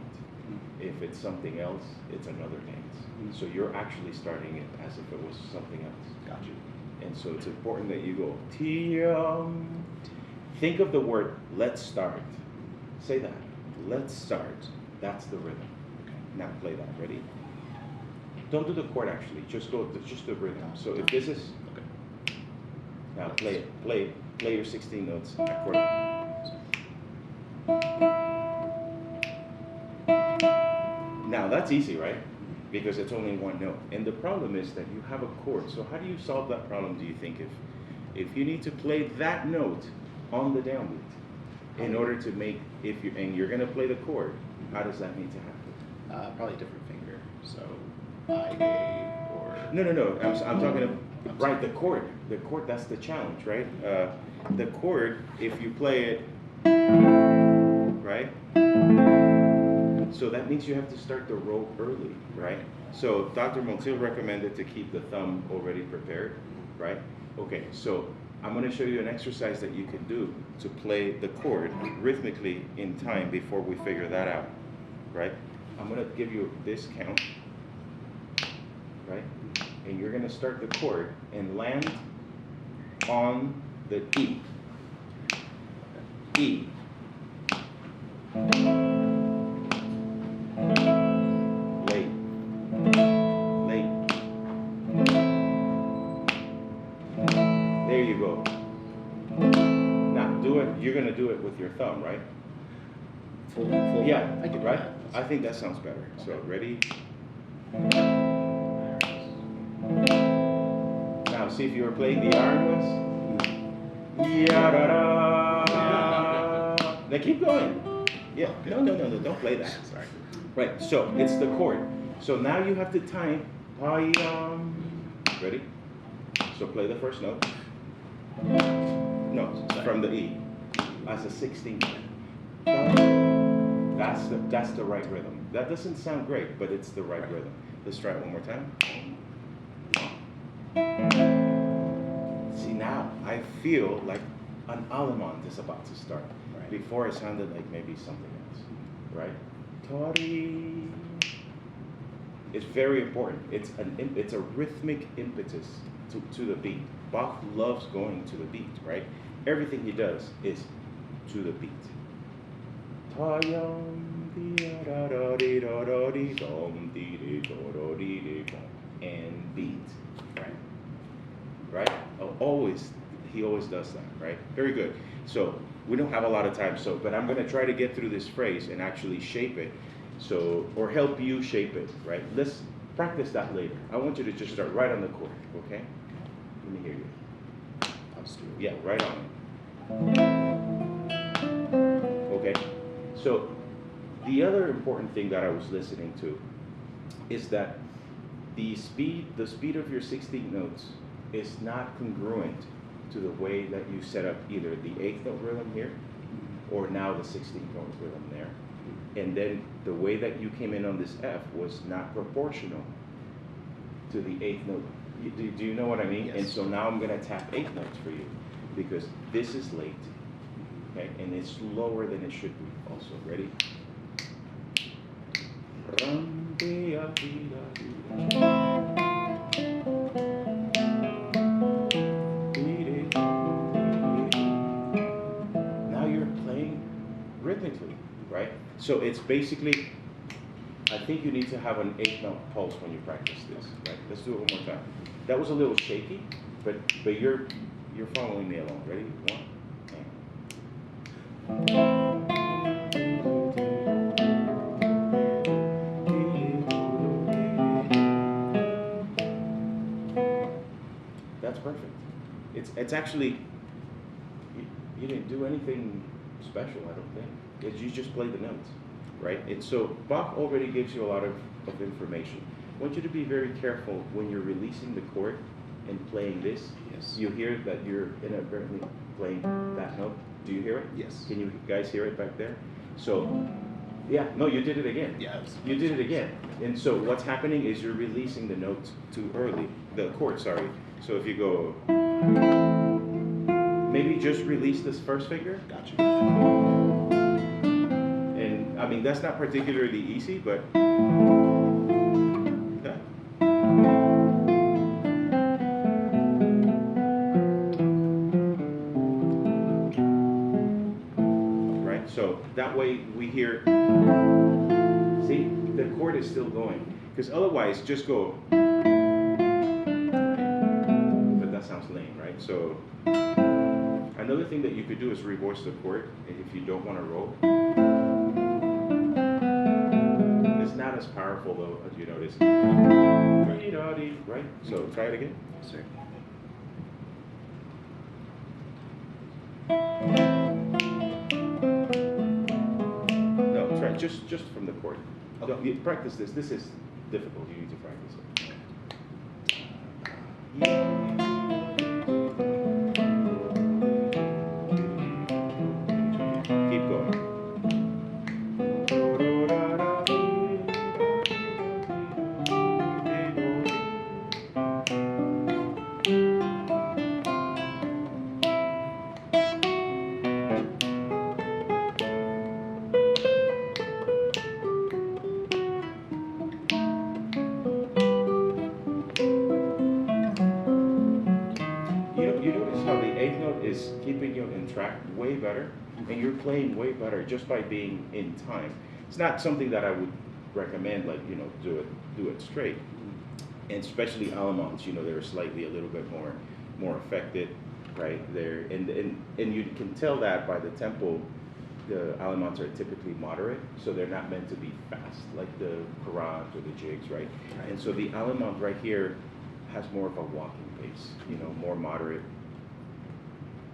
If it's something else, it's another dance. So you're actually starting it as if it was something else. Got you. And so it's important that you go, Tiam. Think of the word, let's start. Say that, let's start. That's the rhythm. Okay. Now play that, ready? Don't do the chord actually, just go, just the rhythm. So if this is, okay. Now play it, play your 16 notes according. Now that's easy, right? Because it's only one note. And the problem is that you have a chord. So how do you solve that problem, do you think? If you need to play that note on the downbeat in order to make, and you're gonna play the chord, how does that need to happen? Probably a different finger. So I, A, or... No. I'm talking about, right, the chord. The chord, that's the challenge, right? The chord, if you play it, right? So that means you have to start the roll early, right? So Dr. Montiel recommended to keep the thumb already prepared, right? Okay, so I'm gonna show you an exercise that you can do to play the chord rhythmically in time before we figure that out, right? I'm gonna give you this count, right? And you're gonna start the chord and land on the E. E. There you go. Now do it. You're gonna do it with your thumb, right? Full Yeah, I can do right. that. I think that sounds better. So ready? Now see if you were playing the iron was. Yeah, da, da. Now keep going. Yeah, no, don't play that. Sorry. Right, so it's the chord. So now you have to time, ready? So play the first note. No, from the E. As a 16th. That's the right rhythm. That doesn't sound great, but it's the right rhythm. Let's try it one more time. See, now I feel like an Allemande is about to start. Right. Before it sounded like maybe something else, right? Tori. It's very important. It's a rhythmic impetus to the beat. Bach loves going to the beat, right? Everything he does is to the beat. And beat, right? He always does that, right? Very good. So we don't have a lot of time, but I'm gonna try to get through this phrase and actually shape it, or help you shape it, right? Let's practice that later. I want you to just start right on the chord, okay? Let me hear you. I'll just do it. Yeah, right on it. Okay, so the other important thing that I was listening to is that the speed of your 16 notes is not congruent to the way that you set up either the 8th note rhythm here or now the 16th note rhythm there. And then the way that you came in on this F was not proportional to the 8th note. Do you know what I mean? Yes. And so now I'm gonna tap 8 notes for you because this is late, okay? And it's lower than it should be also. Ready? Now you're playing rhythmically, right? So it's basically, I think you need to have an 8-note pulse when you practice this, right? Let's do it one more time. That was a little shaky, but you're following me along. Ready? 1, That's perfect. It's actually, you didn't do anything special, I don't think. You just play the notes, right? And so Bach already gives you a lot of information. I want you to be very careful when you're releasing the chord and playing this. Yes. You hear that you're inadvertently playing that note. Do you hear it? Yes. Can you guys hear it back there? So, yeah, no, you did it again. Yeah. You did it again. And so what's happening is you're releasing the note too early, the chord, sorry. So if you go, maybe just release this first finger. Gotcha. And I mean, that's not particularly easy, but yeah. Right, so that way we hear, see, the chord is still going. Because otherwise, just go, but that sounds lame, right? So another thing that you could do is reverse the chord if you don't want to roll. It's not as powerful though, as you notice. Right? So try it again. Sir. No, try just from the chord. Don't, you practice this. This is difficult. You need to practice it. Keep going. You notice how the 8th note is keeping you in track way better, and you're playing way better just by being in time. It's not something that I would recommend, like, do it straight. And especially Allemandes, they're slightly a little bit more affected, right there. And you can tell that by the tempo. The Allemandes are typically moderate, so they're not meant to be fast like the Courants or the jigs, right? And so the Allemande right here has more of a walking pace, more moderate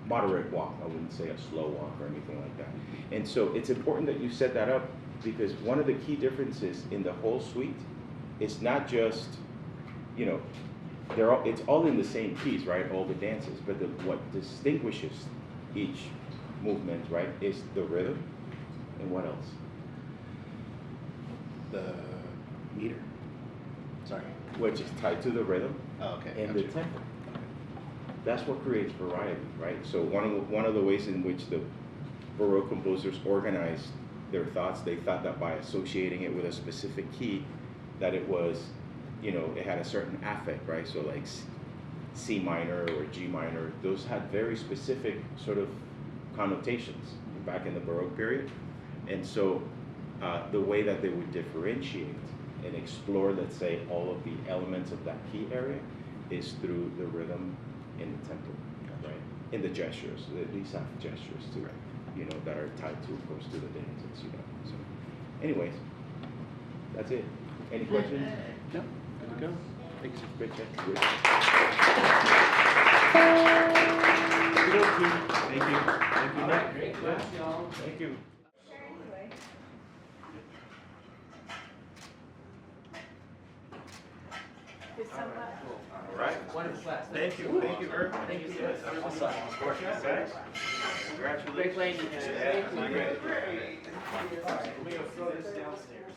moderate walk. I wouldn't say a slow walk or anything like that. And so it's important that you set that up, because one of the key differences in the whole suite is not just, you know, it's all in the same piece, right? All the dances, but what distinguishes each movement, right, is the rhythm, and what else? The meter. Sorry. Which is tied to the rhythm Oh, okay. and the gotcha. tempo. That's what creates variety, right? So one of the ways in which the Baroque composers organized their thoughts, they thought that by associating it with a specific key, that it was, you know, it had a certain affect, right? So like C minor or G minor, those had very specific sort of connotations back in the Baroque period. And so the way that they would differentiate and explore, let's say, all of the elements of that key area is through the rhythm and the tempo, right? And the gestures, these have gestures too, you know, that are tied to, of course, to the dances, you know. So, anyways, that's it. Any questions? Yep, good to go. Thanks. Great chat. Thank you. Thank you. All right, great class, y'all. Thank you. All right. Wonderful class. Thank you. Thank you very much. Thank you so Yes, much. absolutely. Of course. Yes. Congratulations. Great playing you guys. Yeah, Thank you. great. All right, let me go throw this downstairs.